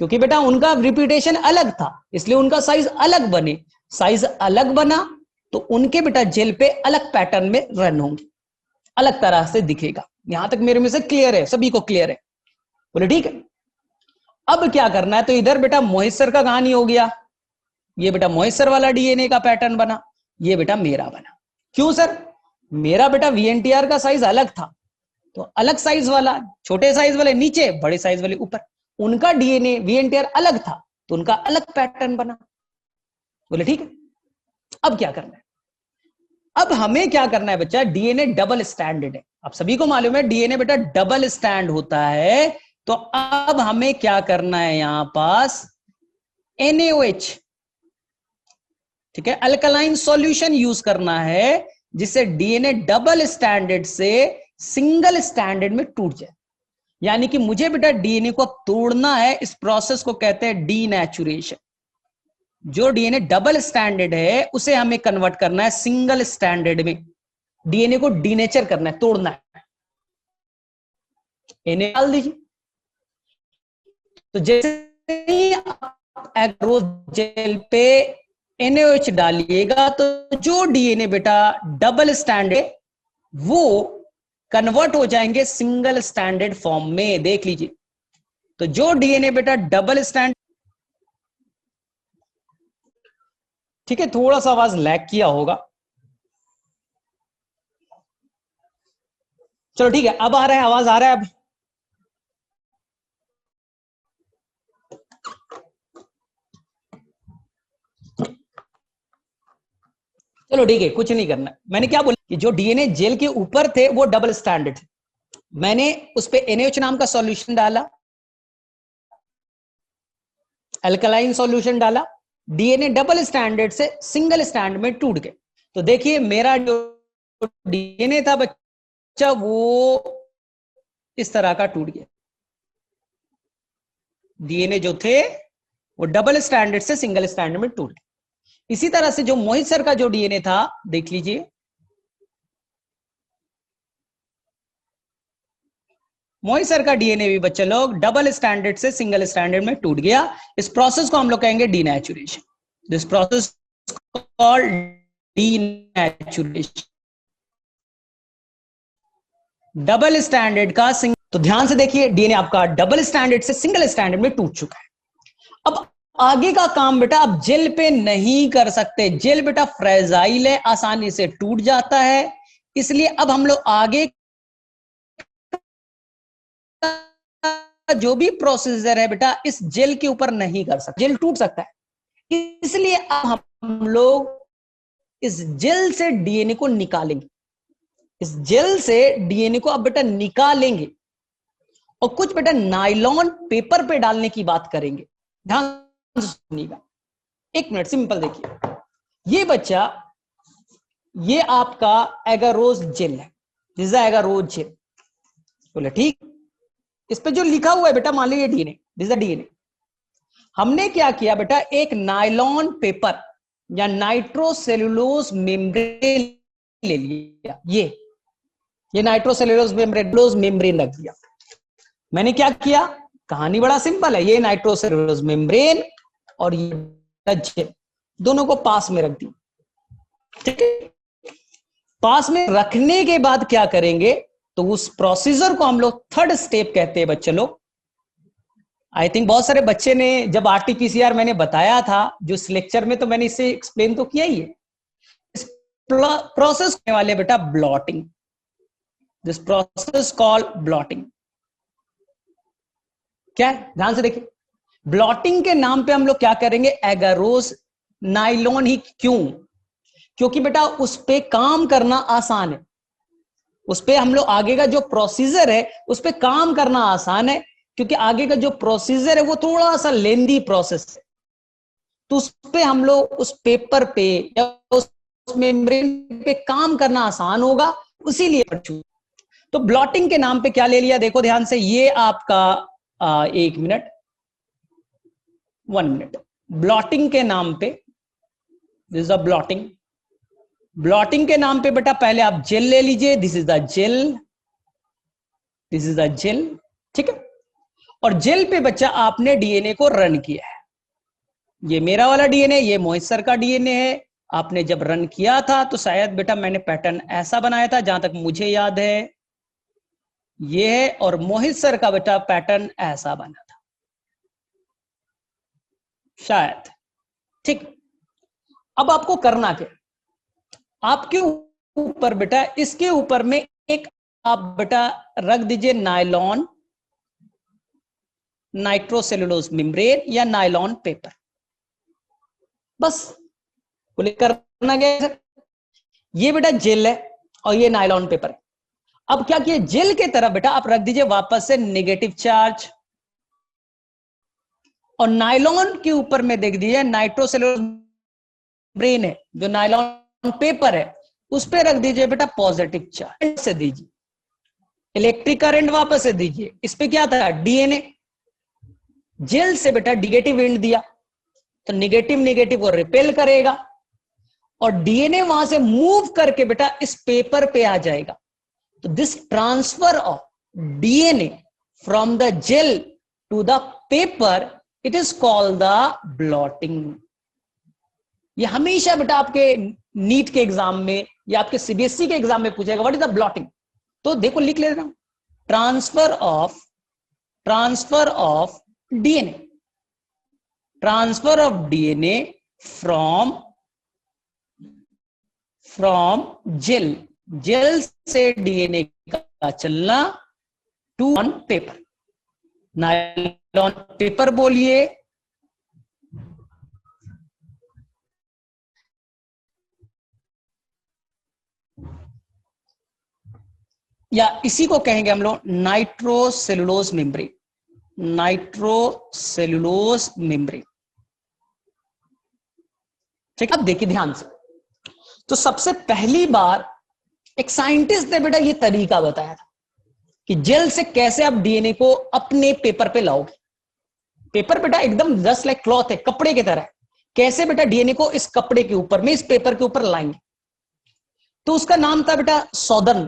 क्योंकि बेटा उनका रिपीटेशन अलग था, इसलिए उनका साइज अलग बने, साइज अलग बना तो उनके बेटा जेल पे अलग पैटर्न में रन होंगे, अलग तरह से दिखेगा। यहां तक मेरे में से क्लियर है, सभी को क्लियर है, बोले ठीक है। अब क्या करना है, तो इधर बेटा मोहित सर का कहानी हो गया, ये बेटा मोहित सर वाला डीएनए का पैटर्न बना, ये बेटा मेरा बना। क्यों सर, मेरा बेटा VNTR का साइज अलग था, तो अलग साइज वाला, छोटे साइज वाले नीचे, बड़े साइज वाले ऊपर, उनका डीएनए VNTR अलग था तो उनका अलग पैटर्न बना। बोले ठीक है। अब क्या करना है, अब हमें क्या करना है बच्चा, डीएनए डबल स्टैंडर्ड है, आप सभी को मालूम है डीएनए बेटा डबल स्टैंड होता है। तो अब हमें क्या करना है, यहां पास NaOH, ठीक है, अल्कलाइन सॉल्यूशन यूज करना है, जिससे डीएनए डबल स्टैंडर्ड से सिंगल स्टैंडर्ड में टूट जाए। यानी कि मुझे बेटा डीएनए को तोड़ना है, इस प्रोसेस को कहते हैं डीनेचुरेशन। जो डीएनए डबल स्टैंडर्ड है उसे हमें कन्वर्ट करना है सिंगल स्टैंडर्ड में, डीएनए को डीनेचर करना है, तोड़ना है। एनए डाल दीजिए, तो जैसे ही आप एग्रोस जेल पे NaOH डालिएगा तो जो डीएनए बेटा डबल स्टैंडर्ड वो कन्वर्ट हो जाएंगे सिंगल स्टैंडर्ड फॉर्म में, देख लीजिए। तो जो डीएनए बेटा डबल स्टैंड, ठीक है, थोड़ा सा आवाज लैग किया होगा, चलो ठीक है, अब आ रहा है, आवाज आ रहा है अब। चलो ठीक है, कुछ नहीं करना। मैंने क्या बोला कि जो डीएनए जेल के ऊपर थे वो डबल स्टैंडर्ड थे, मैंने उस पे NaOH नाम का सॉल्यूशन डाला, अल्कलाइन सॉल्यूशन डाला, डीएनए डबल स्टैंडर्ड से सिंगल स्टैंडर्ड में टूट गए। तो देखिए मेरा जो डीएनए था बच्चा वो इस तरह का टूट गया, डीएनए जो थे वो डबल स्टैंडर्ड से सिंगल स्टैंडर्ड में टूट गए। इसी तरह से जो मोहित सर का जो डीएनए था, देख लीजिए, मोहित सर का डीएनए भी बच्चे लोग डबल स्टैंडर्ड से सिंगल स्टैंडर्ड में टूट गया। इस प्रोसेस को हम लोग कहेंगे denaturation, this process called denaturation. Double standard का सिंगल, तो ध्यान से देखिए डीएनए आपका डबल स्टैंडर्ड से सिंगल स्टैंडर्ड में टूट चुका है। अब आगे का काम बेटा आप जेल पे नहीं कर सकते, जेल बेटा फ्रेजाइल है, आसानी से टूट जाता है, इसलिए अब हम लोग आगे जो भी प्रोसीजर है बेटा इस जेल के ऊपर नहीं कर सकते, जेल टूट सकता है, इसलिए अब हम लोग इस जेल से डीएनए को निकालेंगे, इस जेल से डीएनए को अब बेटा निकालेंगे और कुछ बेटा नायलॉन पेपर पे डालने की बात करेंगे। ध्यान से सुनिएगा, एक मिनट, सिंपल देखिए, ये बच्चा, ये आपका एगारोज जेल है, दिस इज एगारोज जेल, बोले ठीक। इस पे जो लिखा हुआ है बेटा, मान लीजिए डीएनए, दिस इज डीएनए। हमने क्या किया बेटा, एक नायलॉन पेपर या नाइट्रोसेलुलोज मेम्ब्रेन ले लिया, ये नाइट्रोसेलुलोज मेम्ब्रेन रख दिया। मैंने क्या किया, कहानी बड़ा सिंपल है, ये नाइट्रोसेलुलोज मेम्ब्रेन और ये जेल दोनों को पास में रख दिया, ठीक है। पास में रखने के बाद क्या करेंगे, तो उस प्रोसीजर को हम लोग थर्ड स्टेप कहते हैं बच्चे लोग। आई थिंक बहुत सारे बच्चे ने जब आरटीपीसीआर मैंने बताया था जो इस लेक्चर में, तो मैंने इसे एक्सप्लेन तो किया ही है। इस प्रोसेस करने वाले बेटा blotting, this process called blotting. क्या है, ध्यान से देखिए, ब्लॉटिंग के नाम पे हम लोग क्या करेंगे, एगारोज नायलॉन ही, क्यों, क्योंकि बेटा उस पे काम करना आसान है, उस पे हम लोग आगे का जो प्रोसीजर है उस पे काम करना आसान है, क्योंकि आगे का जो प्रोसीजर है वो थोड़ा सा लेंदी प्रोसेस है, तो उस पे हम लोग उस पेपर पे या उस मेम्ब्रेन पे काम करना आसान होगा, उसीलिए तो ब्लॉटिंग के नाम पे क्या ले लिया, देखो ध्यान से, ये आपका 1 मिनट 1 मिनट, ब्लॉटिंग के नाम पे, this is a blotting, blotting के नाम पे बेटा पहले आप जेल ले लीजिए, this is the gel, this is the gel, ठीक है। और जेल पे बच्चा आपने डीएनए को रन किया है, ये मेरा वाला डीएनए, ये मोहित सर का डीएनए है। आपने जब रन किया था तो शायद बेटा मैंने पैटर्न ऐसा बनाया था, जहां तक मुझे याद है ये है, और मोहित सर का बेटा पैटर्न ऐसा बना था शायद, ठीक। अब आपको करना क्या, आपके ऊपर बेटा, इसके ऊपर में एक आप बेटा रख दीजिए नायलॉन, नाइट्रोसेलुलोज मेम्ब्रेन या नायलॉन पेपर, बस। बोले करना क्या है, ये बेटा जेल है और ये नायलॉन पेपर है। अब क्या किया, जेल के तरफ बेटा आप रख दीजिए वापस से नेगेटिव चार्ज, और नायलॉन के ऊपर में देख दीजिए नाइट्रोसेलुलोज मेम्ब्रेन है, जो नायलॉन पेपर है उस पे रख दीजिए बेटा पॉजिटिव चार्ज से दीजिए, इलेक्ट्रिक करंट वापस से दीजिए। इस पे क्या था, डीएनए, जेल से बेटा निगेटिव एंड दिया तो निगेटिव निगेटिव को रिपेल करेगा और डीएनए वहां से मूव करके बेटा इस पेपर पे आ जाएगा। तो this transfer of DNA from the gel to the paper, it is called the blotting. ये हमेशा बेटा आपके नीट के एग्जाम में या आपके सीबीएसई के एग्जाम में पूछेगा, व्हाट इज द ब्लॉटिंग। तो देखो लिख ले रहा हूं, transfer of DNA, transfer of DNA from gel, gel से डीएनए का चलना to on paper, nylon paper बोलिए या इसी को कहेंगे हम लोग नाइट्रोसेलुलोज मेम्ब्रेन, नाइट्रोसेलुलोज मेम्ब्रेन, ठीक है। अब देखिए ध्यान से, तो सबसे पहली बार एक साइंटिस्ट ने बेटा ये तरीका बताया था कि जेल से कैसे आप डीएनए को अपने पेपर पे लाओगे। पेपर बेटा एकदम जस्ट लाइक क्लॉथ है, कपड़े की तरह, कैसे बेटा डीएनए को इस कपड़े के ऊपर में, इस पेपर के ऊपर लाएंगे। तो उसका नाम था बेटा सॉदर्न,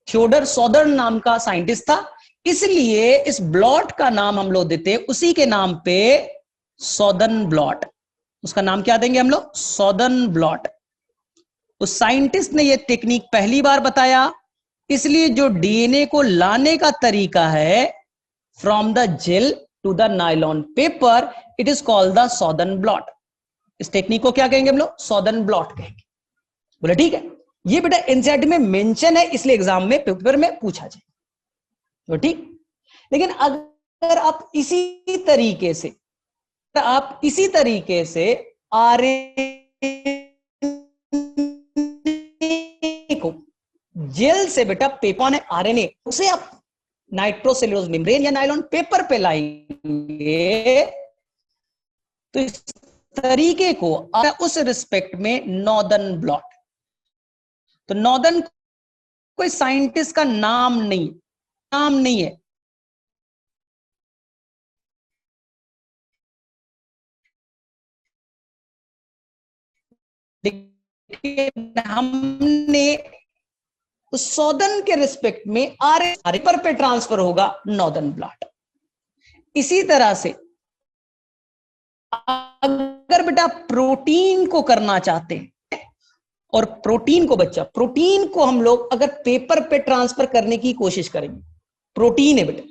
थियोडर सॉदर्न नाम का साइंटिस्ट था, इसलिए इस ब्लॉट का नाम हम लोग देते हैं उसी के नाम पे, सॉदर्न ब्लॉट। उसका नाम क्या देंगे हम लोग, सॉदर्न ब्लॉट। उस साइंटिस्ट ने ये टेक्निक पहली बार बताया, इसलिए जो डीएनए को लाने का तरीका है from the gel to the nylon paper, it is called the southern blot. इस टेक्निक को क्या कहेंगे हम लोग, सॉदर्न ब्लॉट कहेंगे। बोले ठीक है, ये बेटा एनसीईआरटी में मेंशन है, इसलिए एग्जाम में पेपर में पूछा जाए, तो ठीक। लेकिन अगर आप इसी तरीके से आरएनए को जेल से बेटा पेपर आरएनए उसे आप नाइट्रोसेल्यूलोज मेम्ब्रेन या नायलॉन पेपर पे लाएंगे तो इस तरीके को उस रिस्पेक्ट में नॉर्दर्न ब्लॉट। तो नॉर्दर्न कोई साइंटिस्ट का नाम नहीं है। हमने उस सॉदर्न के रिस्पेक्ट में आर पे ट्रांसफर होगा नॉर्दर्न ब्लॉट। इसी तरह से अगर बेटा प्रोटीन को करना चाहते हैं और प्रोटीन को हम लोग अगर पेपर पे ट्रांसफर करने की कोशिश करेंगे, प्रोटीन है बेटा,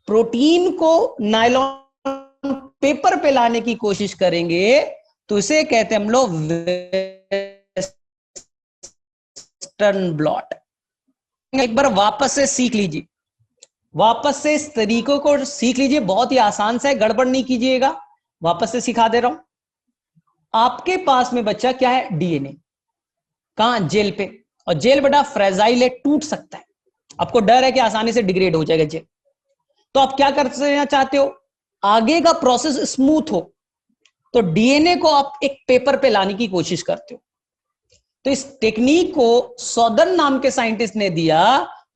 प्रोटीन को नायलॉन पेपर पे लाने की कोशिश करेंगे तो इसे कहते हैं हम लोग वेस्टर्न ब्लॉट। एक बार वापस से सीख लीजिए, वापस से इस तरीकों को सीख लीजिए, बहुत ही आसान सा है, गड़बड़ नहीं कीजिएगा। वापस से सिखा दे रहा हूं। आपके पास में बच्चा क्या है, डीएनए, कहां, जेल पे, और जेल बेटा फ्रेजाइल है, टूट सकता है, आपको डर है कि आसानी से डिग्रेड हो जाएगा जेल। तो आप क्या करना चाहते हो, आगे का प्रोसेस स्मूथ हो, तो डीएनए को आप एक पेपर पे लाने की कोशिश करते हो। तो इस टेक्निक को सॉदर्न नाम के साइंटिस्ट ने दिया।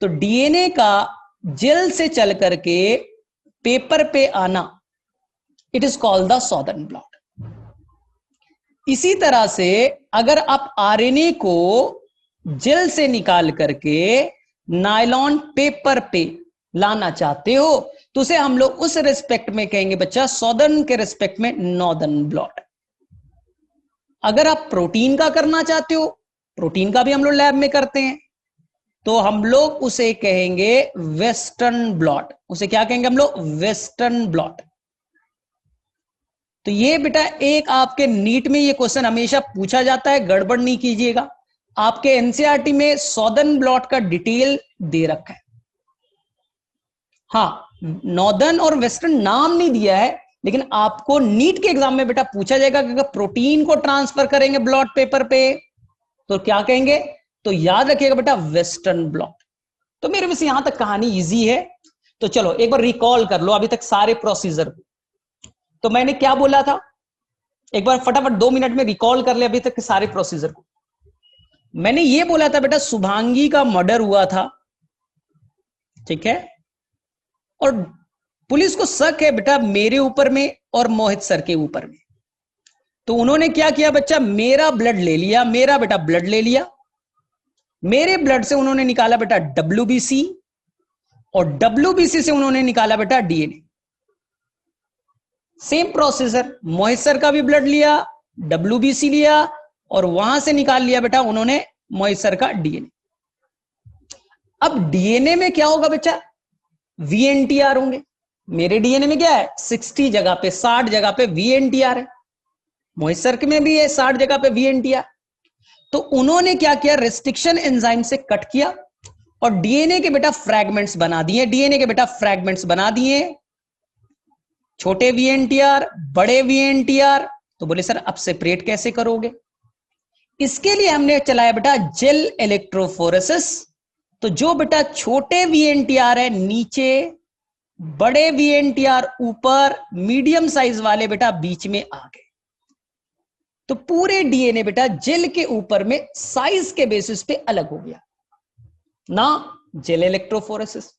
तो डीएनए का जेल से चल करके पेपर पे आना, it is called the southern blot. इसी तरह से अगर आप आरएनए को जेल से निकाल करके नायलॉन पेपर पे लाना चाहते हो तो उसे हम लोग उस रिस्पेक्ट में कहेंगे बच्चा, सॉदर्न के रिस्पेक्ट में नॉर्दर्न ब्लॉट। अगर आप प्रोटीन का करना चाहते हो, प्रोटीन का भी हम लोग लैब में करते हैं, तो हम लोग उसे कहेंगे वेस्टर्न ब्लॉट। उसे क्या कहेंगे हम लोग, वेस्टर्न ब्लॉट। तो ये बेटा एक आपके नीट में ये क्वेश्चन हमेशा पूछा जाता है, गड़बड़ नहीं कीजिएगा। आपके एनसीईआरटी में सॉदर्न ब्लॉट का डिटेल दे रखा है। हाँ, नॉर्दर्न और वेस्टर्न नाम नहीं दिया है, लेकिन आपको नीट के एग्जाम में बेटा पूछा जाएगा कि अगर प्रोटीन को ट्रांसफर करेंगे ब्लॉट पेपर पे तो क्या कहेंगे, तो याद रखिएगा बेटा वेस्टर्न ब्लॉट। तो मेरे में से यहां तक कहानी इजी है। तो चलो एक बार रिकॉल कर लो अभी तक सारे प्रोसीजर को। तो मैंने क्या बोला था, एक बार फटाफट 2 मिनट में रिकॉल कर ले अभी तक के सारे प्रोसीजर को। मैंने ये बोला था बेटा, शुभांगी का मर्डर हुआ था, ठीक है, और पुलिस को शक है बेटा मेरे ऊपर में और मोहित सर के ऊपर में। तो उन्होंने क्या किया बच्चा, मेरा ब्लड ले लिया, मेरा बेटा ब्लड ले लिया, मेरे ब्लड से उन्होंने निकाला बेटा WBC, और WBC से उन्होंने निकाला बेटा DNA। सेम प्रोसीजर, मोहित सर का भी ब्लड लिया, WBC लिया, और वहां से निकाल लिया बेटा उन्होंने मोहित सर का DNA। अब DNA में क्या होगा बच्चा, VNTR होंगे। मेरे DNA में क्या है, 60 जगह पे, 60 जगह पे VNTR है, मोहित सर के में भी है 60 जगह पे VNTR। तो उन्होंने क्या किया, रेस्ट्रिक्शन एंजाइम से कट किया और DNA के बेटा फ्रैगमेंट्स बना दिए, DNA के बेटा फ्रैगमेंट्स बना दिए, छोटे VNTR, बड़े VNTR। तो बोले सर अब सेपरेट कैसे करोगे, इसके लिए हमने चलाया बेटा जेल इलेक्ट्रोफोरेसिस। तो जो बेटा छोटे VNTR है नीचे, बड़े VNTR ऊपर, मीडियम साइज वाले बेटा बीच में आ गए। तो पूरे DNA बेटा जेल के ऊपर में साइज के बेसिस पे अलग हो गया ना, जेल इलेक्ट्रोफोरेसिस।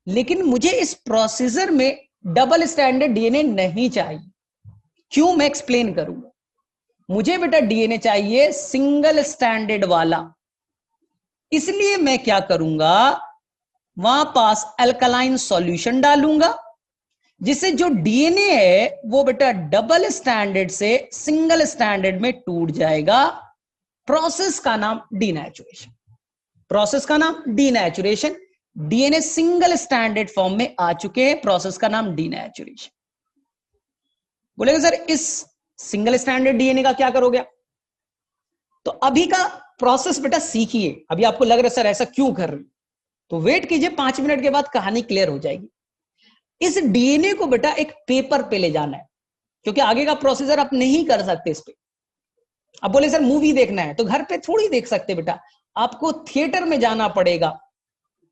लेकिन मुझे इस प्रोसीजर में डबल स्टैंडर्ड DNA नहीं चाहिए। क्यों, मैं एक्सप्लेन करूंगा। मुझे बेटा DNA चाहिए सिंगल स्टैंडर्ड वाला। इसलिए मैं क्या करूंगा, वहां पास अल्कलाइन सॉल्यूशन डालूंगा, जिससे जो DNA है वो बेटा डबल स्टैंडर्ड से सिंगल स्टैंडर्ड में टूट जाएगा। प्रोसेस का नाम डीनेचुरेशन, प्रोसेस का नाम denaturation. DNA single standard form में आ चुके हैं, प्रोसेस का नाम डीनेचुरेशन। बोलेगा सर इस सिंगल स्टैंडर्ड DNA का क्या करोगे। तो अभी का प्रोसेस बेटा सीखिए। अभी आपको लग रहा है सर ऐसा क्यों कर रहे, तो वेट कीजिए, 5 मिनट के बाद कहानी क्लियर हो जाएगी। इस डीएनए को बेटा एक पेपर पे ले जाना है, क्योंकि आगे का प्रोसीजर आप नहीं कर सकते इस पे। अब बोले सर मूवी देखना है तो घर पे थोड़ी देख सकते बेटा, आपको थिएटर में जाना पड़ेगा।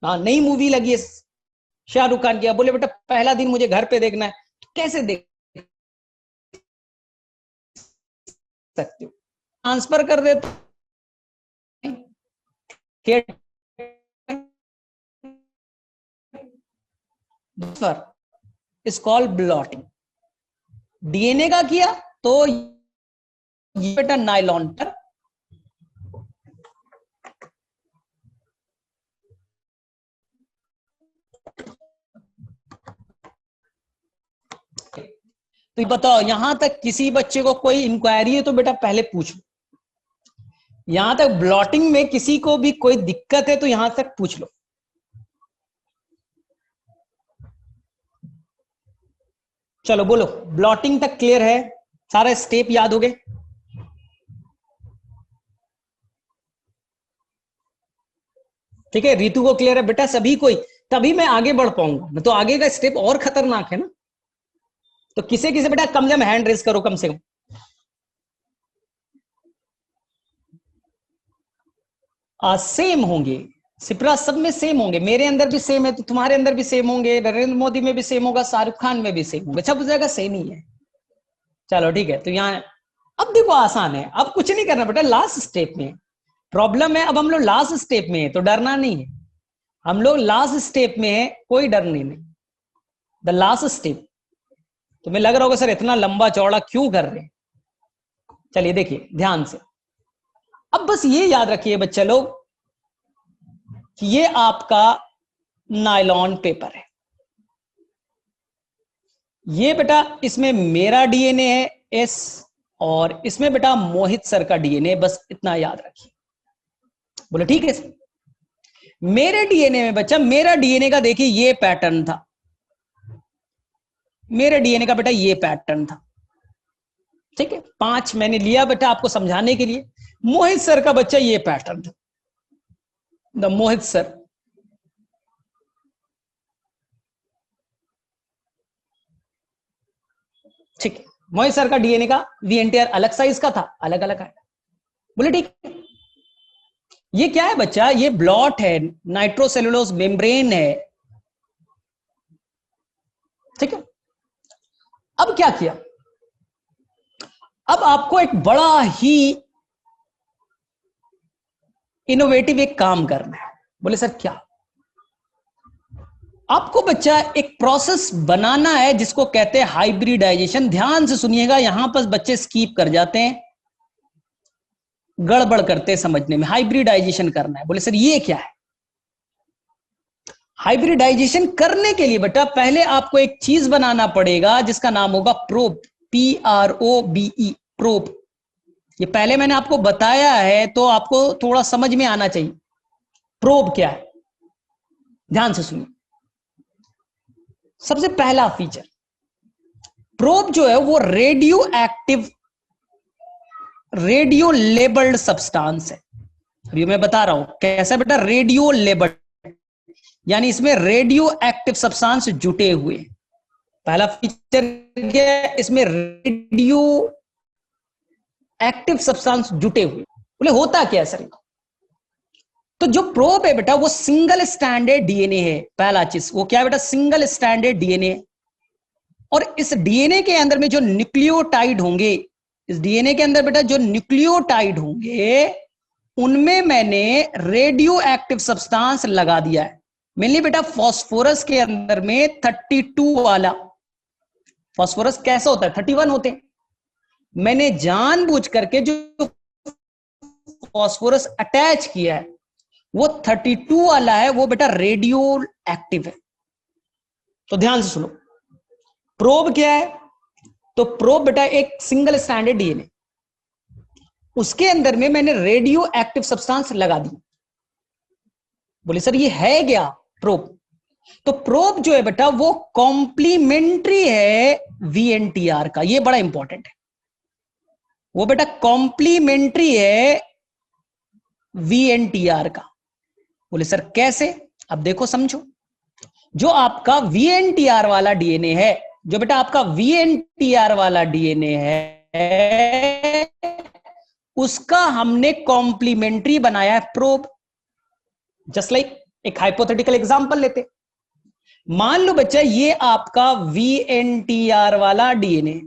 हाँ, नई मूवी लगी है शाहरुख खान की, अब बोले बेटा पहला दिन मुझे घर पे देखना है, तो कैसे देख सकते हो? ट्रांसफर कर देते theatre is called blotting. DNA का किया तो ये बेटा नायलॉन पर तो बताओ, यहां तक किसी बच्चे को कोई इंक्वायरी है तो बेटा पहले पूछ लो। यहां तक ब्लॉटिंग में किसी को भी कोई दिक्कत है तो यहां तक पूछ लो। चलो बोलो, ब्लॉटिंग तक क्लियर है? सारा स्टेप याद हो गए? ठीक है, रितु को क्लियर है बेटा? सभी कोई, तभी मैं आगे बढ़ पाऊंगा, मैं तो आगे का स्टेप और खतरनाक है ना। तो किसे किसे बेटा कम से कम हैंड रेस करो, कम से कम। सेम होंगे सिप्रा, सब में सेम होंगे, मेरे अंदर भी सेम है तो तुम्हारे अंदर भी सेम होंगे, नरेंद्र मोदी में भी सेम होगा, शाहरुख खान में भी सेम होगा, सब जगह सेम ही है। चलो ठीक है, तो यहाँ अब देखो आसान है, अब कुछ नहीं करना बेटा, लास्ट स्टेप में प्रॉब्लम है। अब हम लोग लास्ट स्टेप में है तो डरना नहीं है, हम लोग लास्ट स्टेप में है, कोई डर नहीं। The last step. तुम्हें लग रहा होगा सर इतना लंबा चौड़ा क्यों कर रहे हैं? चलिए देखिए ध्यान से, अब बस ये याद रखिए बच्चे लोग कि ये आपका नायलॉन पेपर है, ये बेटा इसमें मेरा डीएनए है एस, और इसमें बेटा मोहित सर का डीएनए, बस इतना याद रखिए। बोले ठीक है सर। मेरे डीएनए में बच्चा, मेरा डीएनए का देखिए ये पैटर्न था, मेरे डीएनए का बेटा ये पैटर्न था। ठीक है, 5 मैंने लिया बेटा आपको समझाने के लिए। मोहित सर का बच्चा ये पैटर्न था, द मोहित सर। ठीक है, मोहित सर का डीएनए का वीएनटीआर अलग साइज का था, अलग अलग आया। बोले ठीक है, ये क्या है बच्चा? ये ब्लॉट है, नाइट्रोसेलुलोज मेम्ब्रेन है। ठीक है, अब क्या किया? अब आपको एक बड़ा ही इनोवेटिव एक काम करना है। बोले सर क्या? आपको बच्चा एक प्रोसेस बनाना है जिसको कहते हैं हाइब्रिडाइजेशन। ध्यान से सुनिएगा, यहां पर बच्चे स्कीप कर जाते हैं, गड़बड़ करते हैं समझने में। हाइब्रिडाइजेशन करना है। बोले सर ये क्या है? हाइब्रिडाइजेशन करने के लिए बेटा पहले आपको एक चीज बनाना पड़ेगा जिसका नाम होगा प्रोब, PROBE, प्रोब। ये पहले मैंने आपको बताया है तो आपको थोड़ा समझ में आना चाहिए। प्रोब क्या है? ध्यान से सुनिए, सबसे पहला फीचर, प्रोब जो है वो radio active, radio labelled substance है। अभी मैं बता रहा हूं कैसा बेटा, रेडियो लेबल्ड, यानी इसमें रेडियो एक्टिव सब्सटेंस जुटे हुए। पहला फीचर क्या है? इसमें रेडियो एक्टिव सब्सटेंस जुटे हुए। बोले होता क्या है सर? तो जो प्रोब है बेटा वो सिंगल स्टैंडर्ड डीएनए है। पहला चीज वो क्या है बेटा? Single standard DNA. और इस डीएनए के अंदर में जो न्यूक्लियोटाइड होंगे, इस डीएनए के अंदर बेटा जो न्यूक्लियोटाइड होंगे उनमें मैंने रेडियो एक्टिव सब्सटेंस लगा दिया है। मेनली बेटा फास्फोरस के अंदर में 32 वाला, फास्फोरस कैसा होता है? 31 होते हैं। मैंने जानबूझ करके जो फास्फोरस अटैच किया है वो 32 वाला है, वो बेटा रेडियो एक्टिव है। तो ध्यान से सुनो, प्रोब क्या है? तो प्रोब बेटा एक सिंगल स्टैंडर्ड डीएनए, उसके अंदर में मैंने रेडियो एक्टिव सब्सटेंस लगा दी। बोले सर ये है क्या प्रोब? तो प्रोब जो है बेटा वो कॉम्प्लीमेंट्री है वीएनटीआर का। ये बड़ा इंपॉर्टेंट है, वो बेटा कॉम्प्लीमेंट्री है वीएनटीआर का। बोले सर कैसे? अब देखो समझो, जो आपका VNTR वाला डीएनए है, जो बेटा आपका VNTR वाला डीएनए है, उसका हमने कॉम्प्लीमेंट्री बनाया है प्रोब। जस्ट लाइक एक हाइपोथेटिकल एग्जांपल लेते, मान लो बच्चा ये आपका VNTR वाला डीएनए,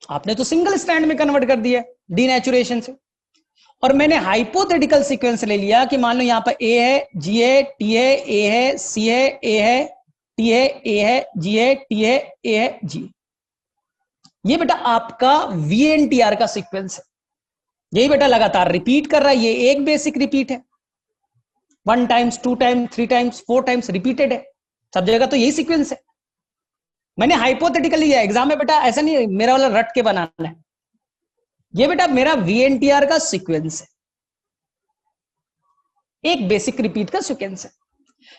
आपने तो सिंगल स्ट्रैंड में कन्वर्ट कर दिया डीनेचुरेशन से, और मैंने हाइपोथेटिकल सीक्वेंस ले लिया कि मान लो यहां पर ए है, जी है, टी है, ए है, सी है, ए है, टी है, ए है, जी है, टी है, ए है, जी। ये बेटा आपका VNTR का सीक्वेंस है, यही बेटा लगातार रिपीट कर रहा है, ये एक बेसिक रिपीट है, 1 times 2 times 3 times 4 times repeated है सब जगह, तो यही सीक्वेंस है। मैंने हाइपोथेटिकल लिया, एग्जाम में बेटा ऐसा नहीं मेरा वाला रट के बनाना है, ये बेटा मेरा VNTR का सीक्वेंस है, एक बेसिक रिपीट का सीक्वेंस है।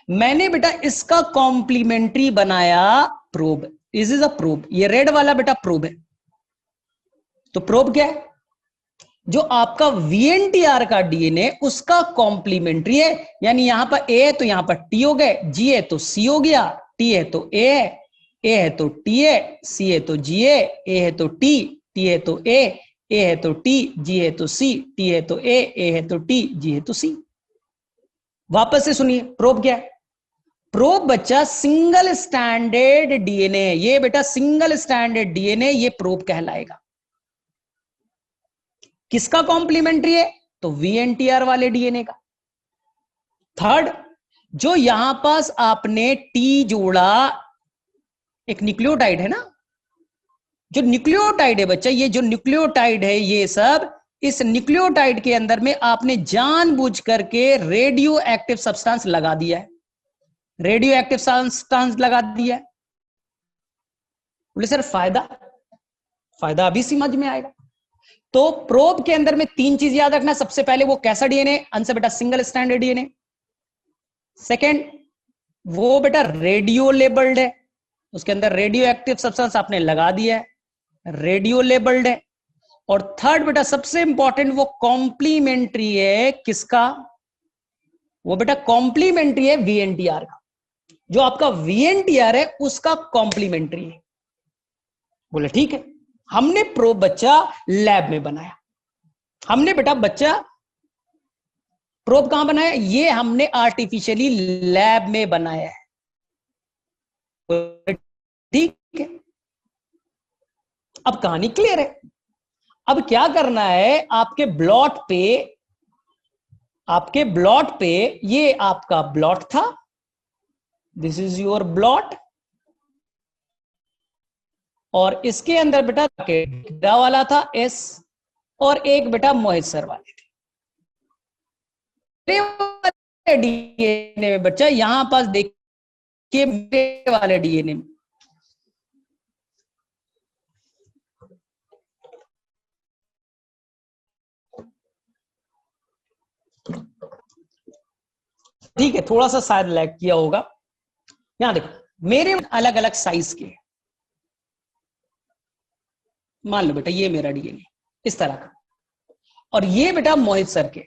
मैंने बेटा इसका कॉम्प्लीमेंट्री बनाया probe, this is a probe, ये रेड वाला बेटा प्रोब है। तो प्रोब क्या है? जो आपका VNTR का डीएनए उसका कॉम्प्लीमेंट्री है, यानी यहां पर ए है तो यहां पर टी हो गए, जी है तो सी हो गया, टी है तो ए है, ए है तो टी है, सी है तो जी है, ए है तो टी, टी है तो ए है तो टी, जी है तो सी, टी है तो ए है तो टी, जी है तो सी। वापस से सुनिए, प्रोब क्या है? प्रोब बच्चा सिंगल स्टैंडर्ड डीएनए, ये बेटा सिंगल स्टैंडर्ड डीएनए ये प्रोब कहलाएगा। किसका कॉम्प्लीमेंट्री है? तो VNTR वाले डीएनए का। थर्ड, जो यहां पास आपने टी जोड़ा, एक न्यूक्लियोटाइड है ना, जो न्यूक्लियोटाइड है बच्चा, ये जो न्यूक्लियोटाइड है ये सब, इस न्यूक्लियोटाइड के अंदर में आपने जानबूझ करके रेडियो एक्टिव सब्सटेंस लगा दिया है, रेडियो एक्टिव सब्सटेंस लगा दिया है। बोले सर फायदा अभी समझ में आएगा। तो प्रोब के अंदर में 3 चीज याद रखना, सबसे पहले वो कैसा डीएनए? आंसर बेटा सिंगल स्टैंडर्ड डीएनए। सेकेंड, वो बेटा रेडियो लेबल्ड है, उसके अंदर रेडियो एक्टिव सब्सटेंस आपने लगा दिया है, रेडियो लेबल्ड है। और थर्ड बेटा सबसे इंपॉर्टेंट, वो कॉम्प्लीमेंट्री है, किसका? वो बेटा कॉम्प्लीमेंट्री है VNTR का, जो आपका VNTR है उसका कॉम्प्लीमेंट्री है। बोले ठीक है। हमने प्रोब बच्चा लैब में बनाया, हमने बेटा बच्चा प्रोब कहां बनाया? ये हमने आर्टिफिशियली लैब में बनाया है, ठीक है। अब कहानी क्लियर है। अब क्या करना है, आपके ब्लॉट पे ये आपका ब्लॉट था, दिस इज योर ब्लॉट, और इसके अंदर बेटा वाला था S, और एक बेटा मोहित सर वाले थे। डीएनए में बच्चा यहां पास देखिए, मेरे वाले डीएनए में ठीक है, थोड़ा सा शायद लैग किया होगा। यहां देखो मेरे अलग अलग साइज के, मान लो बेटा ये मेरा डीएनए इस तरह का, और ये बेटा मोहित सर के,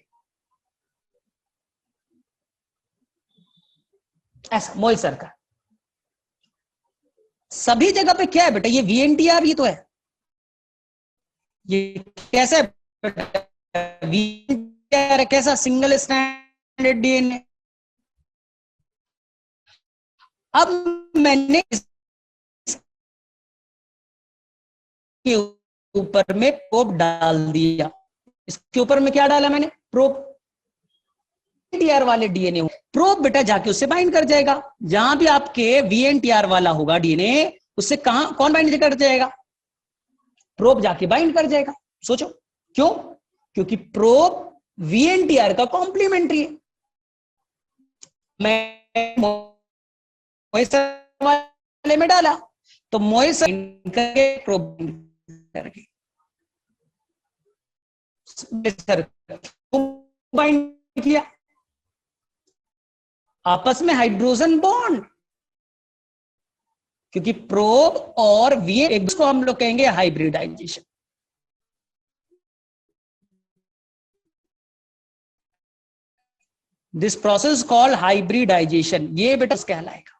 ऐसा मोहित सर का। सभी जगह पे क्या है बेटा? ये VNTR ही तो है। ये कैसा है बेटा? VNTR है, कैसा? Single standard DNA. अब मैंने इसके ऊपर में प्रोब डाल दिया, इसके ऊपर में क्या डाला मैंने? प्रोब। VNTR वाले डीएनए, प्रोब बेटा जाके उससे बाइंड कर जाएगा, जहां भी आपके VNTR वाला होगा डीएनए, उससे कौन बाइंड कर जाएगा? प्रोब जाके बाइंड कर जाएगा। सोचो क्यों? क्योंकि प्रोब VNTR का कॉम्प्लीमेंट्री है। मैं मोहित वाले में डाला तो मोहित करके प्रोब करके बाइंड किया, आपस में हाइड्रोजन बॉन्ड, क्योंकि प्रोब और VN को हम लोग कहेंगे hybridisation. This process called hybridisation, ये बेटा कहलाएगा।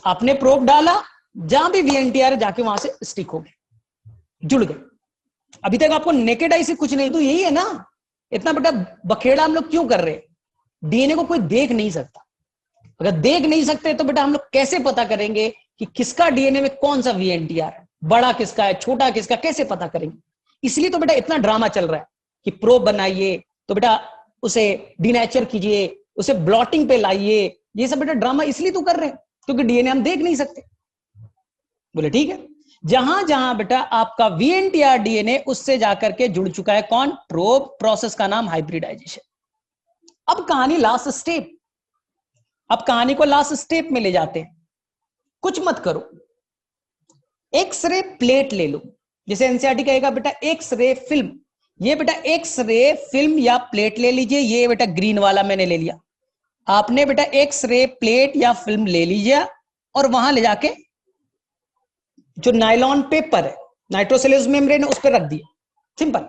आपने प्रोब डाला, जहां भी वीएनटीआर जाके वहां से स्टिक हो गए, जुड़ गए। अभी तक आपको नेकेड आई से कुछ नहीं, तो यही है ना, इतना बेटा बखेड़ा हम लोग क्यों कर रहे हैं? डीएनए को कोई देख नहीं सकता, अगर देख नहीं सकते तो बेटा हम लोग कैसे पता करेंगे कि किसका डीएनए में कौन सा वीएनटीआर है, बड़ा किसका है, छोटा किसका, कैसे पता करेंगे? इसलिए तो बेटा इतना ड्रामा चल रहा है कि प्रोब बनाइए, तो बेटा उसे डिनेचर कीजिए, उसे ब्लॉटिंग पे लाइए, ये सब बेटा ड्रामा इसलिए तो कर रहे हैं क्योंकि डीएनए हम देख नहीं सकते। बोले ठीक है, जहां जहां बेटा आपका वीएनटीआर डीएनए उससे जाकर के जुड़ चुका है, कौन? प्रोब। प्रोसेस का नाम हाइब्रिडाइजेशन। अब कहानी लास्ट स्टेप, अब कहानी को लास्ट स्टेप में ले जाते हैं। कुछ मत करो, एक्सरे प्लेट ले लो, जैसे एनसीईआरटी कहेगा बेटा एक्सरे फिल्म, ये बेटा एक्सरे फिल्म या प्लेट ले लीजिए, ये बेटा ग्रीन वाला मैंने ले लिया। आपने बेटा एक्सरे प्लेट या फिल्म ले लीजिए और वहां ले जाके जो नायलॉन पेपर है, नाइट्रोसेल्यूलोज मेम्ब्रेन, उस पर रख दिया। सिंपल।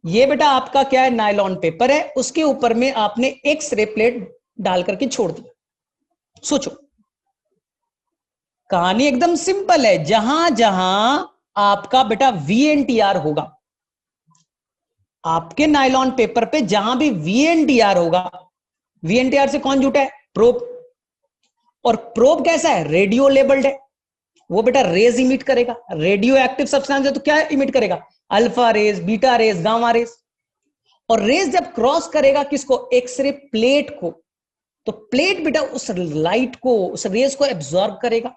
ये बेटा आपका क्या है? नायलॉन पेपर है, उसके ऊपर में आपने एक्सरे प्लेट डाल करके छोड़ दिया। सोचो, कहानी एकदम सिंपल है। जहां जहां आपका बेटा वीएनटीआर होगा, आपके नायलॉन पेपर पे जहां भी वीएनटीआर होगा, वीएनटीआर से कौन जुटा है? प्रोब। और प्रोब कैसा है? रेडियो लेबल्ड है, वो बेटा रेज इमिट करेगा। रेडियो एक्टिव सब्सटेंस है तो क्या इमिट करेगा? Alpha rays, beta rays, gamma rays. और रेज जब क्रॉस करेगा किसको? एक्सरे प्लेट को, तो प्लेट बेटा उस लाइट को, उस रेज को एब्जॉर्ब करेगा।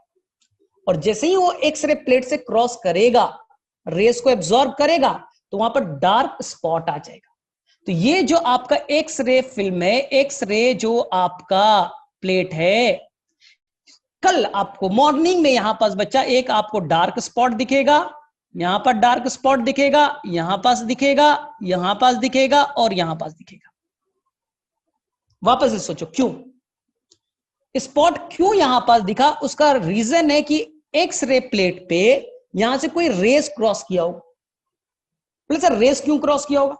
और जैसे ही वो एक्सरे प्लेट से क्रॉस करेगा, रेज को एब्जॉर्ब करेगा, तो वहां पर डार्क स्पॉट आ जाएगा। तो ये जो आपका एक्सरे फिल्म है, एक्सरे जो आपका प्लेट है, कल आपको मॉर्निंग में यहां पास बच्चा एक आपको डार्क स्पॉट दिखेगा, यहां पर डार्क स्पॉट दिखेगा, यहां पास दिखेगा, यहां पास दिखेगा और यहां पास दिखेगा। वापस से सोचो, क्यों स्पॉट क्यों यहां पास दिखा? उसका रीजन है कि एक्सरे प्लेट पे यहां से कोई रेस क्रॉस किया होगा। बोले सर रेस क्यों क्रॉस किया होगा?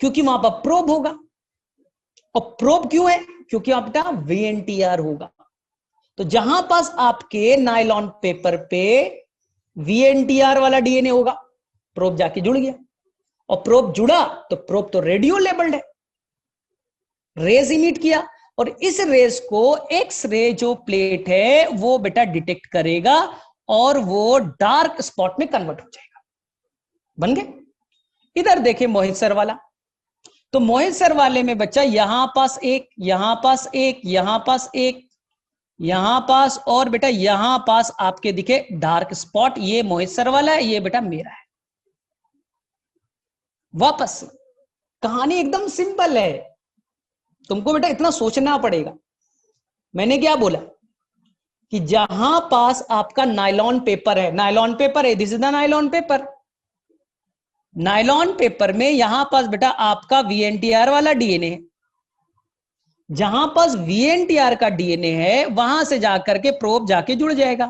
क्योंकि वहां पर प्रोब होगा। और प्रोब क्यों है? क्योंकि आपका वीएनटीआर होगा। तो जहां पास आपके नायलॉन पेपर पे वीएनटीआर वाला डीएनए होगा, प्रोब जाके जुड़ गया। और प्रोब जुड़ा तो प्रोब तो रेडियो लेबल्ड है, रेज इमिट किया, और इस रेज को एक्सरे जो प्लेट है वो बेटा डिटेक्ट करेगा और वो डार्क स्पॉट में कन्वर्ट हो जाएगा। बन गए? इधर देखे मोहित सर वाला, तो मोहित सर वाले में बच्चा यहां पास एक, यहां पास एक, यहां पास एक, यहां पास, और बेटा यहां पास आपके दिखे डार्क स्पॉट। ये मोहित सर वाला है, ये बेटा मेरा है। वापस कहानी एकदम सिंपल है, तुमको बेटा इतना सोचना पड़ेगा। मैंने क्या बोला कि जहां पास आपका नायलॉन पेपर है, नायलॉन पेपर है, this is the nylon paper. Nylon paper में यहां पास बेटा आपका वीएनटीआर वाला डीएनए है। जहां पास वीएनटीआर का डीएनए है वहां से जाकर के प्रोब जाके जुड़ जाएगा,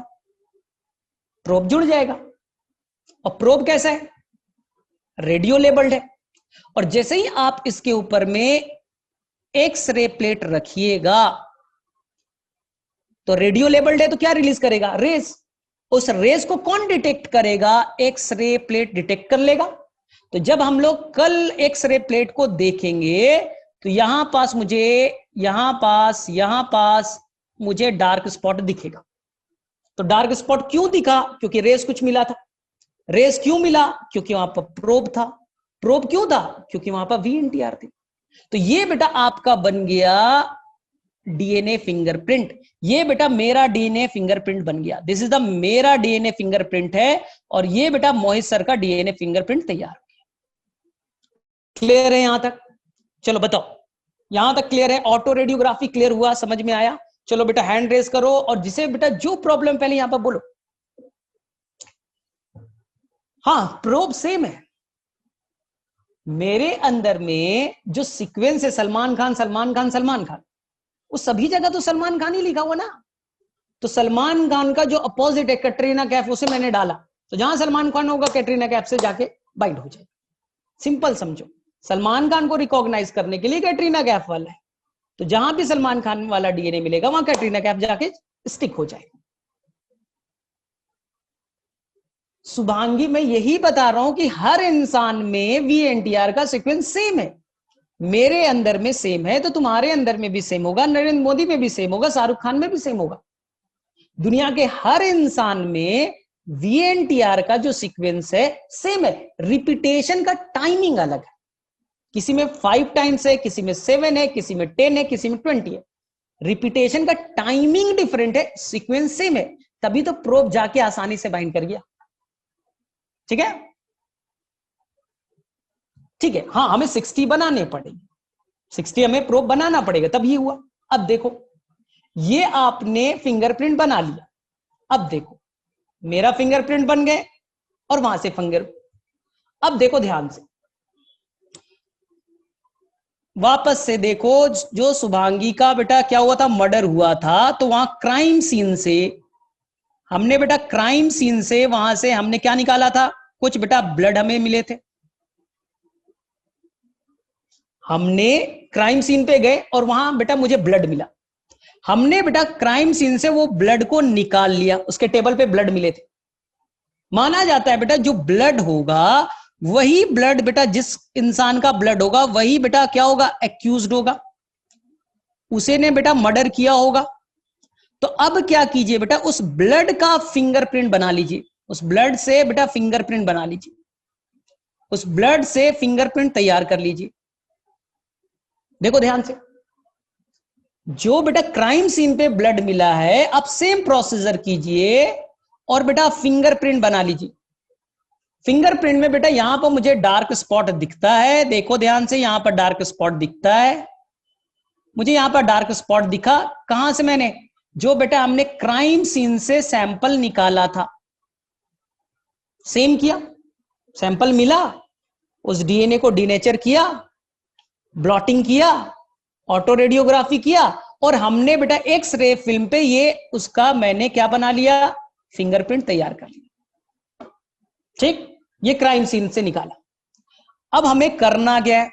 प्रोब जुड़ जाएगा। और प्रोब कैसा है? रेडियो लेबल्ड है। और जैसे ही आप इसके ऊपर में एक्सरे प्लेट रखिएगा, तो रेडियो लेबल्ड है तो क्या रिलीज करेगा? रेस। उस रेस को कौन डिटेक्ट करेगा? एक्सरे प्लेट डिटेक्ट कर लेगा। तो जब हम लोग कल एक्सरे प्लेट को देखेंगे तो यहां पास मुझे, यहां पास मुझे डार्क स्पॉट दिखेगा। तो डार्क स्पॉट क्यों दिखा? क्योंकि रेस कुछ मिला था। रेस क्यों मिला? क्योंकि वहां पर प्रोब था। प्रोब क्यों था? क्योंकि वहां पर वीएनटीआर थी। तो ये बेटा आपका बन गया डीएनए फिंगरप्रिंट। ये बेटा मेरा डीएनए फिंगरप्रिंट बन गया। दिस इज द मेरा डीएनए फिंगरप्रिंट है, और ये बेटा मोहित सर का डीएनए फिंगरप्रिंट तैयार हो गया। क्लियर है यहां तक? चलो बताओ, यहां तक क्लियर है? ऑटो रेडियोग्राफी क्लियर हुआ, समझ में आया? चलो बेटा हैंड रेज करो, और जिसे बेटा जो प्रॉब्लम पहले यहां पर बोलो। हाँ, प्रोब सेम है। मेरे अंदर में जो सीक्वेंस है सलमान खान सलमान खान सलमान खान, वो सभी जगह तो सलमान खान ही लिखा हुआ ना। तो सलमान खान का जो अपोजिट है कैटरीना कैफ, उसे मैंने डाला, तो जहां सलमान खान होगा कैटरीना कैफ से जाके बाइंड हो जाए। सिंपल समझो। सलमान खान को रिकॉग्नाइज करने के लिए कैटरीना कैफ वाला है, तो जहां भी सलमान खान वाला डीएनए मिलेगा वहां कैटरीना कैफ जाके स्टिक हो जाएगा। शुभांगी, मैं यही बता रहा हूं कि हर इंसान में वीएनटीआर का सीक्वेंस सेम है। मेरे अंदर में सेम है तो तुम्हारे अंदर में भी सेम होगा, नरेंद्र मोदी में भी सेम होगा, शाहरुख खान में भी सेम होगा। दुनिया के हर इंसान में वीएनटीआर का जो सीक्वेंस है सेम है, रिपीटेशन का टाइमिंग अलग है। किसी में 5 टाइम्स है, किसी में 7 है, किसी में 10 है, किसी में 20 है। रिपीटेशन का टाइमिंग डिफरेंट है, सीक्वेंस सेम है, तभी तो प्रोब जाके आसानी से बाइंड कर गया। ठीक है, ठीक है। हाँ, हमें 60 बनाने पड़ेंगे, 60 हमें प्रोब बनाना पड़ेगा, तब ये हुआ। अब देखो, ये आपने फिंगरप्रिंट बना लिया, अब देखो मेरा फिंगरप्रिंट बन गए और वहां से फिंगर। अब देखो ध्यान से, वापस से देखो, जो शुभांगी का बेटा क्या हुआ था, मर्डर हुआ था, तो वहां क्राइम सीन से हमने बेटा, क्राइम सीन से वहां से हमने क्या निकाला था, कुछ बेटा ब्लड हमें मिले थे। हमने क्राइम सीन पे गए और वहां बेटा मुझे ब्लड मिला। हमने बेटा क्राइम सीन से वो ब्लड को निकाल लिया, उसके टेबल पे ब्लड मिले थे। माना जाता है बेटा जो ब्लड होगा वही ब्लड बेटा, जिस इंसान का ब्लड होगा वही बेटा क्या होगा, एक्यूज्ड होगा, उसे ने बेटा मर्डर किया होगा। तो अब क्या कीजिए बेटा, उस ब्लड का फिंगरप्रिंट बना लीजिए, उस ब्लड से बेटा फिंगरप्रिंट बना लीजिए, उस ब्लड से फिंगरप्रिंट तैयार कर लीजिए। देखो ध्यान से, जो बेटा क्राइम सीन पे ब्लड मिला है, अब सेम प्रोसीजर कीजिए और बेटा फिंगरप्रिंट बना लीजिए। फिंगरप्रिंट में बेटा यहां पर मुझे डार्क स्पॉट दिखता है, देखो ध्यान से, यहां पर डार्क स्पॉट दिखता है, मुझे यहां पर डार्क स्पॉट दिखा। कहां से मैंने, जो बेटा हमने क्राइम सीन से सैंपल निकाला था, सेम किया, सैंपल मिला, उस डीएनए को डीनेचर किया, ब्लॉटिंग किया, ऑटो रेडियोग्राफी किया, और हमने बेटा एक्स रे फिल्म पे ये उसका मैंने क्या बना लिया, फिंगरप्रिंट तैयार कर लिया। ठीक, ये क्राइम सीन से निकाला। अब हमें करना क्या है,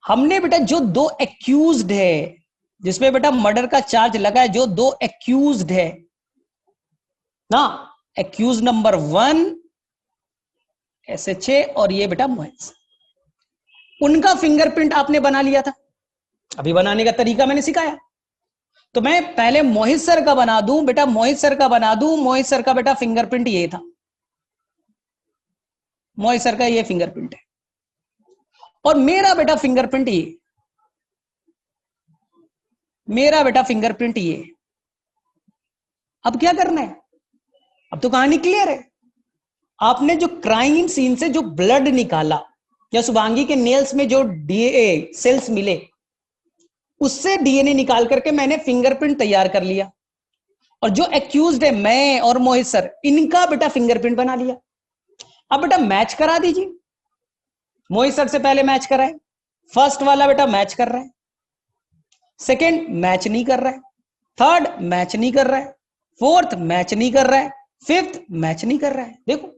हमने बेटा जो 2 एक्यूज्ड है, जिसमें बेटा मर्डर का चार्ज लगा है, जो 2 एक्यूज्ड है ना, एक्यूज नंबर 1 SHA और ये बेटा मोहित, उनका फिंगरप्रिंट आपने बना लिया था। अभी बनाने का तरीका मैंने सिखाया, तो मैं पहले मोहित सर का बना दूं बेटा, मोहित सर का बना दूं, मोहित सर का बेटा फिंगरप्रिंट ये था, मोहित सर का ये फिंगरप्रिंट है, और मेरा बेटा फिंगरप्रिंट ये, मेरा बेटा फिंगरप्रिंट ये। अब क्या करना है, अब तो कहानी क्लियर है। आपने जो क्राइम सीन से जो ब्लड निकाला, या शुभांगी के नेल्स में जो डीएनए सेल्स मिले, उससे डीएनए निकाल करके मैंने फिंगरप्रिंट तैयार कर लिया, और जो एक्यूज्ड है मैं और मोहित सर, इनका बेटा फिंगरप्रिंट बना लिया। अब बेटा मैच करा दीजिए, मोहित सर से पहले मैच कराए, फर्स्ट वाला बेटा मैच कर रहा है, सेकंड मैच नहीं कर रहा है, थर्ड मैच नहीं कर रहा है, फोर्थ मैच नहीं कर रहा है, फिफ्थ मैच नहीं कर रहा है। देखो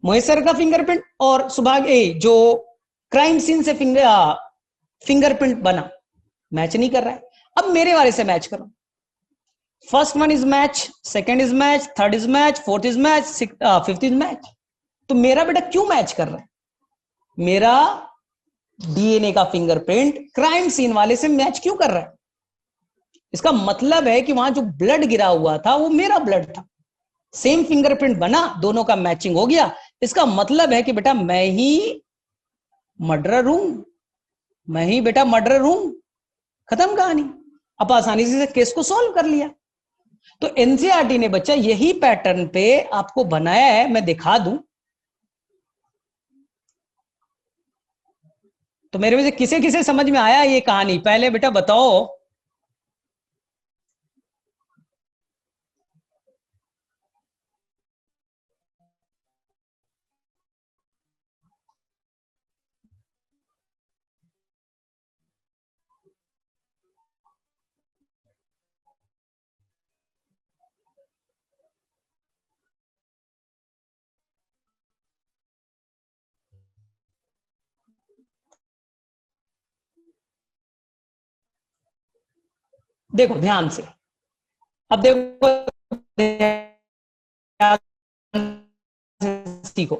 मोहित सर का फिंगरप्रिंट और सुभाग जो क्राइम सीन से फिंगरप्रिंट बना, मैच नहीं कर रहा है। अब मेरे वाले से मैच करो, first one is match, second is match, third is match, fourth is match, fifth is match. तो मेरा बेटा क्यों मैच कर रहा है, मेरा डीएनए का फिंगरप्रिंट क्राइम सीन वाले से मैच क्यों कर रहा है, इसका मतलब है कि वहां जो ब्लड गिरा हुआ था वो मेरा ब्लड था, सेम फिंगरप्रिंट बना, दोनों का मैचिंग हो गया। इसका मतलब है कि बेटा मैं ही मर्डरर हूं, मैं ही बेटा मर्डरर हूं, खत्म कहानी। अब आसानी से केस को सॉल्व कर लिया। तो एनसीईआरटी ने बच्चा यही पैटर्न पे आपको बनाया है, मैं दिखा दूं तो मेरे में से किसे किसे समझ में आया ये कहानी, पहले बेटा बताओ। देखो ध्यान से, अब देखो सीखो,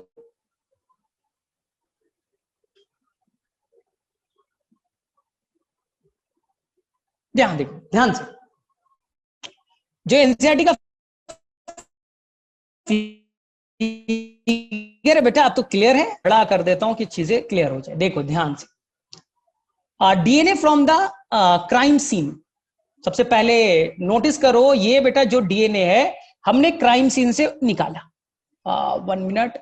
ध्यान देखो ध्यान से, जो एनसीईआरटी का फिगर है बेटा, अब तो क्लियर है, बड़ा कर देता हूं कि चीजें क्लियर हो जाए। देखो ध्यान से, DNA from the crime scene, सबसे पहले नोटिस करो ये बेटा जो डीएनए है हमने क्राइम सीन से निकाला, 1 मिनट,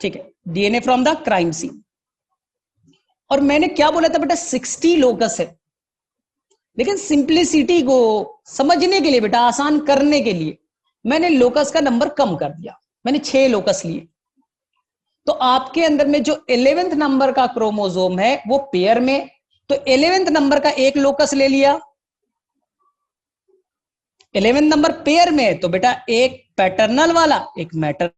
ठीक है, DNA from the crime scene, और मैंने क्या बोला था बेटा 60 लोकस है, लेकिन सिंप्लिसिटी को समझने के लिए बेटा, आसान करने के लिए मैंने लोकस का नंबर कम कर दिया, मैंने 6 लोकस लिए। तो आपके अंदर में जो 11th नंबर का क्रोमोसोम है वो पेयर में, तो 11th नंबर का एक लोकस ले लिया, 11th नंबर पेयर में, तो बेटा एक पैटर्नल वाला एक मैटर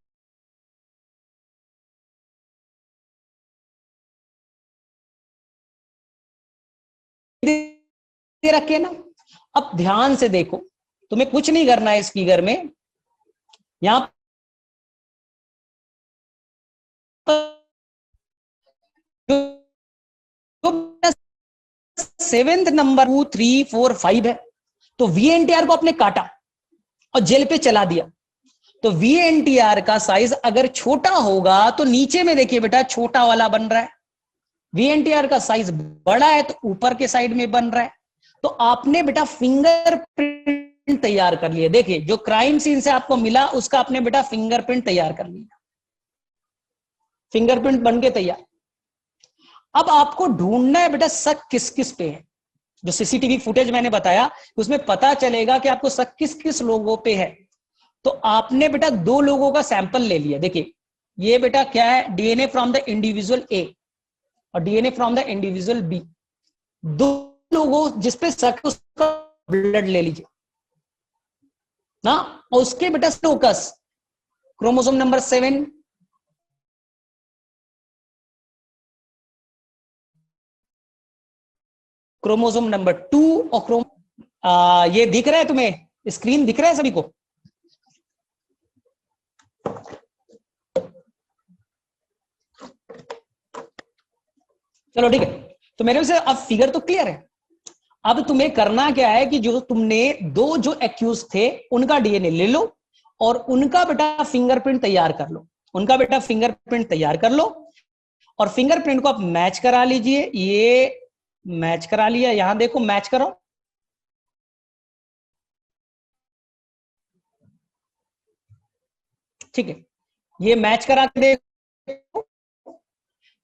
रखे ना। अब ध्यान से देखो, तुम्हें कुछ नहीं करना है इस फिगर में, यहां 7th नंबर 2 3 4 5 है, तो वीएनटीआर को आपने काटा और जेल पे चला दिया, तो वीएनटीआर का साइज अगर छोटा होगा तो नीचे में देखिए बेटा छोटा वाला बन रहा है, वीएनटीआर का साइज बड़ा है तो ऊपर के साइड में बन रहा है। तो आपने बेटा फिंगरप्रिंट तैयार कर लिया, देखिए जो क्राइम सीन से आपको मिला उसका आपने बेटा फिंगरप्रिंट तैयार कर लिया, फिंगरप्रिंट बन के तैयार। अब आपको ढूंढना है बेटा शक किस किस पे है, जो सीसीटीवी फुटेज मैंने बताया उसमें पता चलेगा कि आपको शक किस किस लोगों पे है। तो आपने बेटा 2 लोगों का सैंपल ले लिया, देखिए ये बेटा क्या है, DNA from the individual A और DNA from the individual B, 2 लोगों जिसपे शक उसका ब्लड ले लीजिए ना, और उसके बेटा locus chromosome number 7, chromosome number 2 और ये दिख रहा है तुम्हें, स्क्रीन दिख रहा है सभी को? चलो ठीक है, तो मेरे से अब फिगर तो क्लियर है। अब तुम्हें करना क्या है कि जो तुमने 2 जो एक्यूज थे उनका डीएनए ले लो और उनका बेटा फिंगरप्रिंट तैयार कर लो, उनका बेटा फिंगरप्रिंट तैयार कर लो और फिंगरप्रिंट को आप मैच करा लीजिए, ये मैच करा लिया, यहां देखो मैच करो, ठीक है, ये मैच करा के देखो।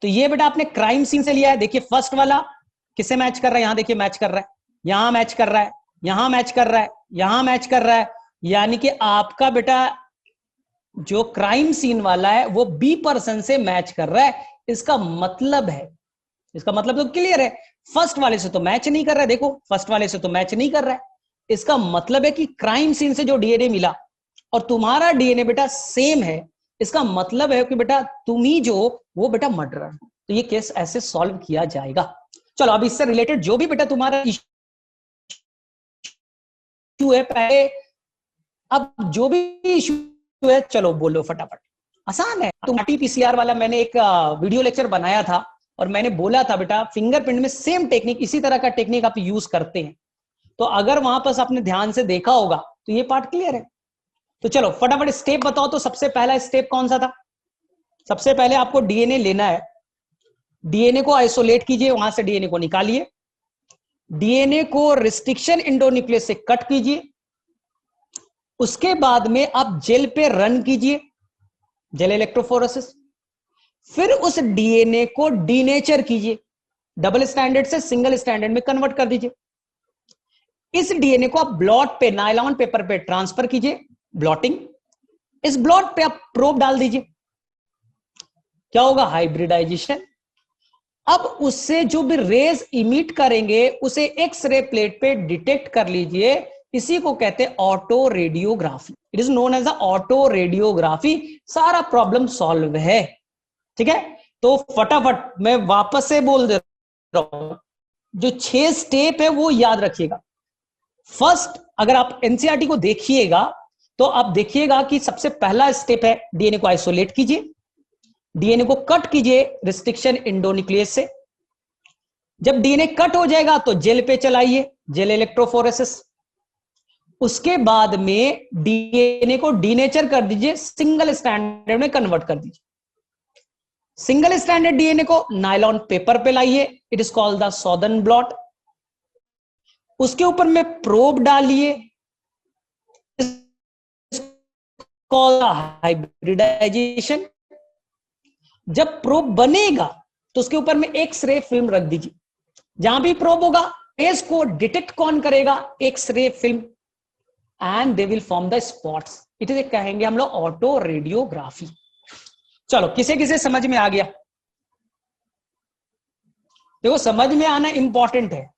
तो ये बेटा आपने क्राइम सीन से लिया है, देखिए फर्स्ट वाला किससे मैच कर रहा है, यहां देखिए मैच कर रहा है, यहां मैच कर रहा है, यहां मैच कर रहा है, यहां मैच कर रहा है, यानी कि आपका बेटा जो क्राइम सीन वाला है वो बी पर्सन से मैच कर रहा है। इसका मतलब है, इसका मतलब तो क्लियर है, फर्स्ट वाले से तो मैच नहीं कर रहा है, देखो फर्स्ट वाले से तो मैच नहीं कर रहा है, इसका मतलब है कि क्राइम सीन से जो डीएनए मिला और तुम्हारा डीएनए बेटा सेम है, इसका मतलब है कि बेटा तुम ही जो वो बेटा मर्डरर। तो ये केस ऐसे सॉल्व किया जाएगा। चलो अब इससे रिलेटेड जो भी बेटा तुम्हारा इश्यू है पहले, अब जो भी इश्यू है चलो बोलो फटाफट, आसान है। तुम आरटीपीसीआर वाला मैंने एक वीडियो लेक्चर बनाया था और मैंने बोला था बेटा फिंगरप्रिंट में सेम टेक्निक, इसी तरह का टेक्निक आप यूज करते हैं, तो अगर वहां पर आपने ध्यान से देखा होगा तो ये पार्ट क्लियर है। तो चलो फटाफट स्टेप बताओ, तो सबसे पहला स्टेप कौन सा था? सबसे पहले आपको डीएनए लेना है, डीएनए को आइसोलेट कीजिए, वहां से डीएनए को निकालिए, डीएनए को रिस्ट्रिक्शन एंडोन्यूक्लियस से कट कीजिए, उसके बाद में आप जेल पे रन कीजिए, जेल इलेक्ट्रोफोरेसिस, फिर उस डीएनए को डीनेचर कीजिए, डबल स्टैंडर्ड से सिंगल स्टैंडर्ड में कन्वर्ट कर दीजिए। इस डीएनए को आप ब्लॉट पे, नायलॉन पेपर पे ट्रांसफर कीजिए, ब्लॉटिंग, इस ब्लॉट पे आप प्रोब डाल दीजिए, क्या होगा? हाइब्रिडाइजेशन। अब उससे जो भी रेज इमिट करेंगे उसे एक्स रे प्लेट पे डिटेक्ट कर लीजिए, इसी को कहते हैं autoradiography, it is known as the autoradiography. सारा प्रॉब्लम सॉल्व है, ठीक है। तो फटाफट मैं वापस से बोल दे रहा हूं, जो 6 स्टेप है वो याद रखिएगा। फर्स्ट, अगर आप एनसीईआरटी को देखिएगा तो आप देखिएगा कि सबसे पहला स्टेप है डीएनए को आइसोलेट कीजिए, डीएनए को कट कीजिए रिस्ट्रिक्शन एंडोन्यूक्लियस से। जब डीएनए कट हो जाएगा तो जेल पे चलाइए, जेल इलेक्ट्रोफोरेसिस। उसके बाद में डीएनए को डीनेचर कर दीजिए, सिंगल स्टैंडर्ड में कन्वर्ट कर दीजिए। सिंगल स्टैंडर्ड डीएनए को नायलॉन पेपर पे लाइए, it is called the southern blot. उसके ऊपर में प्रोब डालिए, कॉल्ड हाइब्रिडाइजेशन। जब प्रोब बनेगा तो उसके ऊपर में एक्सरे फिल्म रख दीजिए। जहां भी प्रोब होगा फेस को डिटेक्ट कौन करेगा? X ray film, and they will form the spots. It is कहेंगे हम लोग ऑटो रेडियोग्राफी। चलो, किसे किसे समझ में आ गया? देखो, समझ में आना इंपॉर्टेंट है।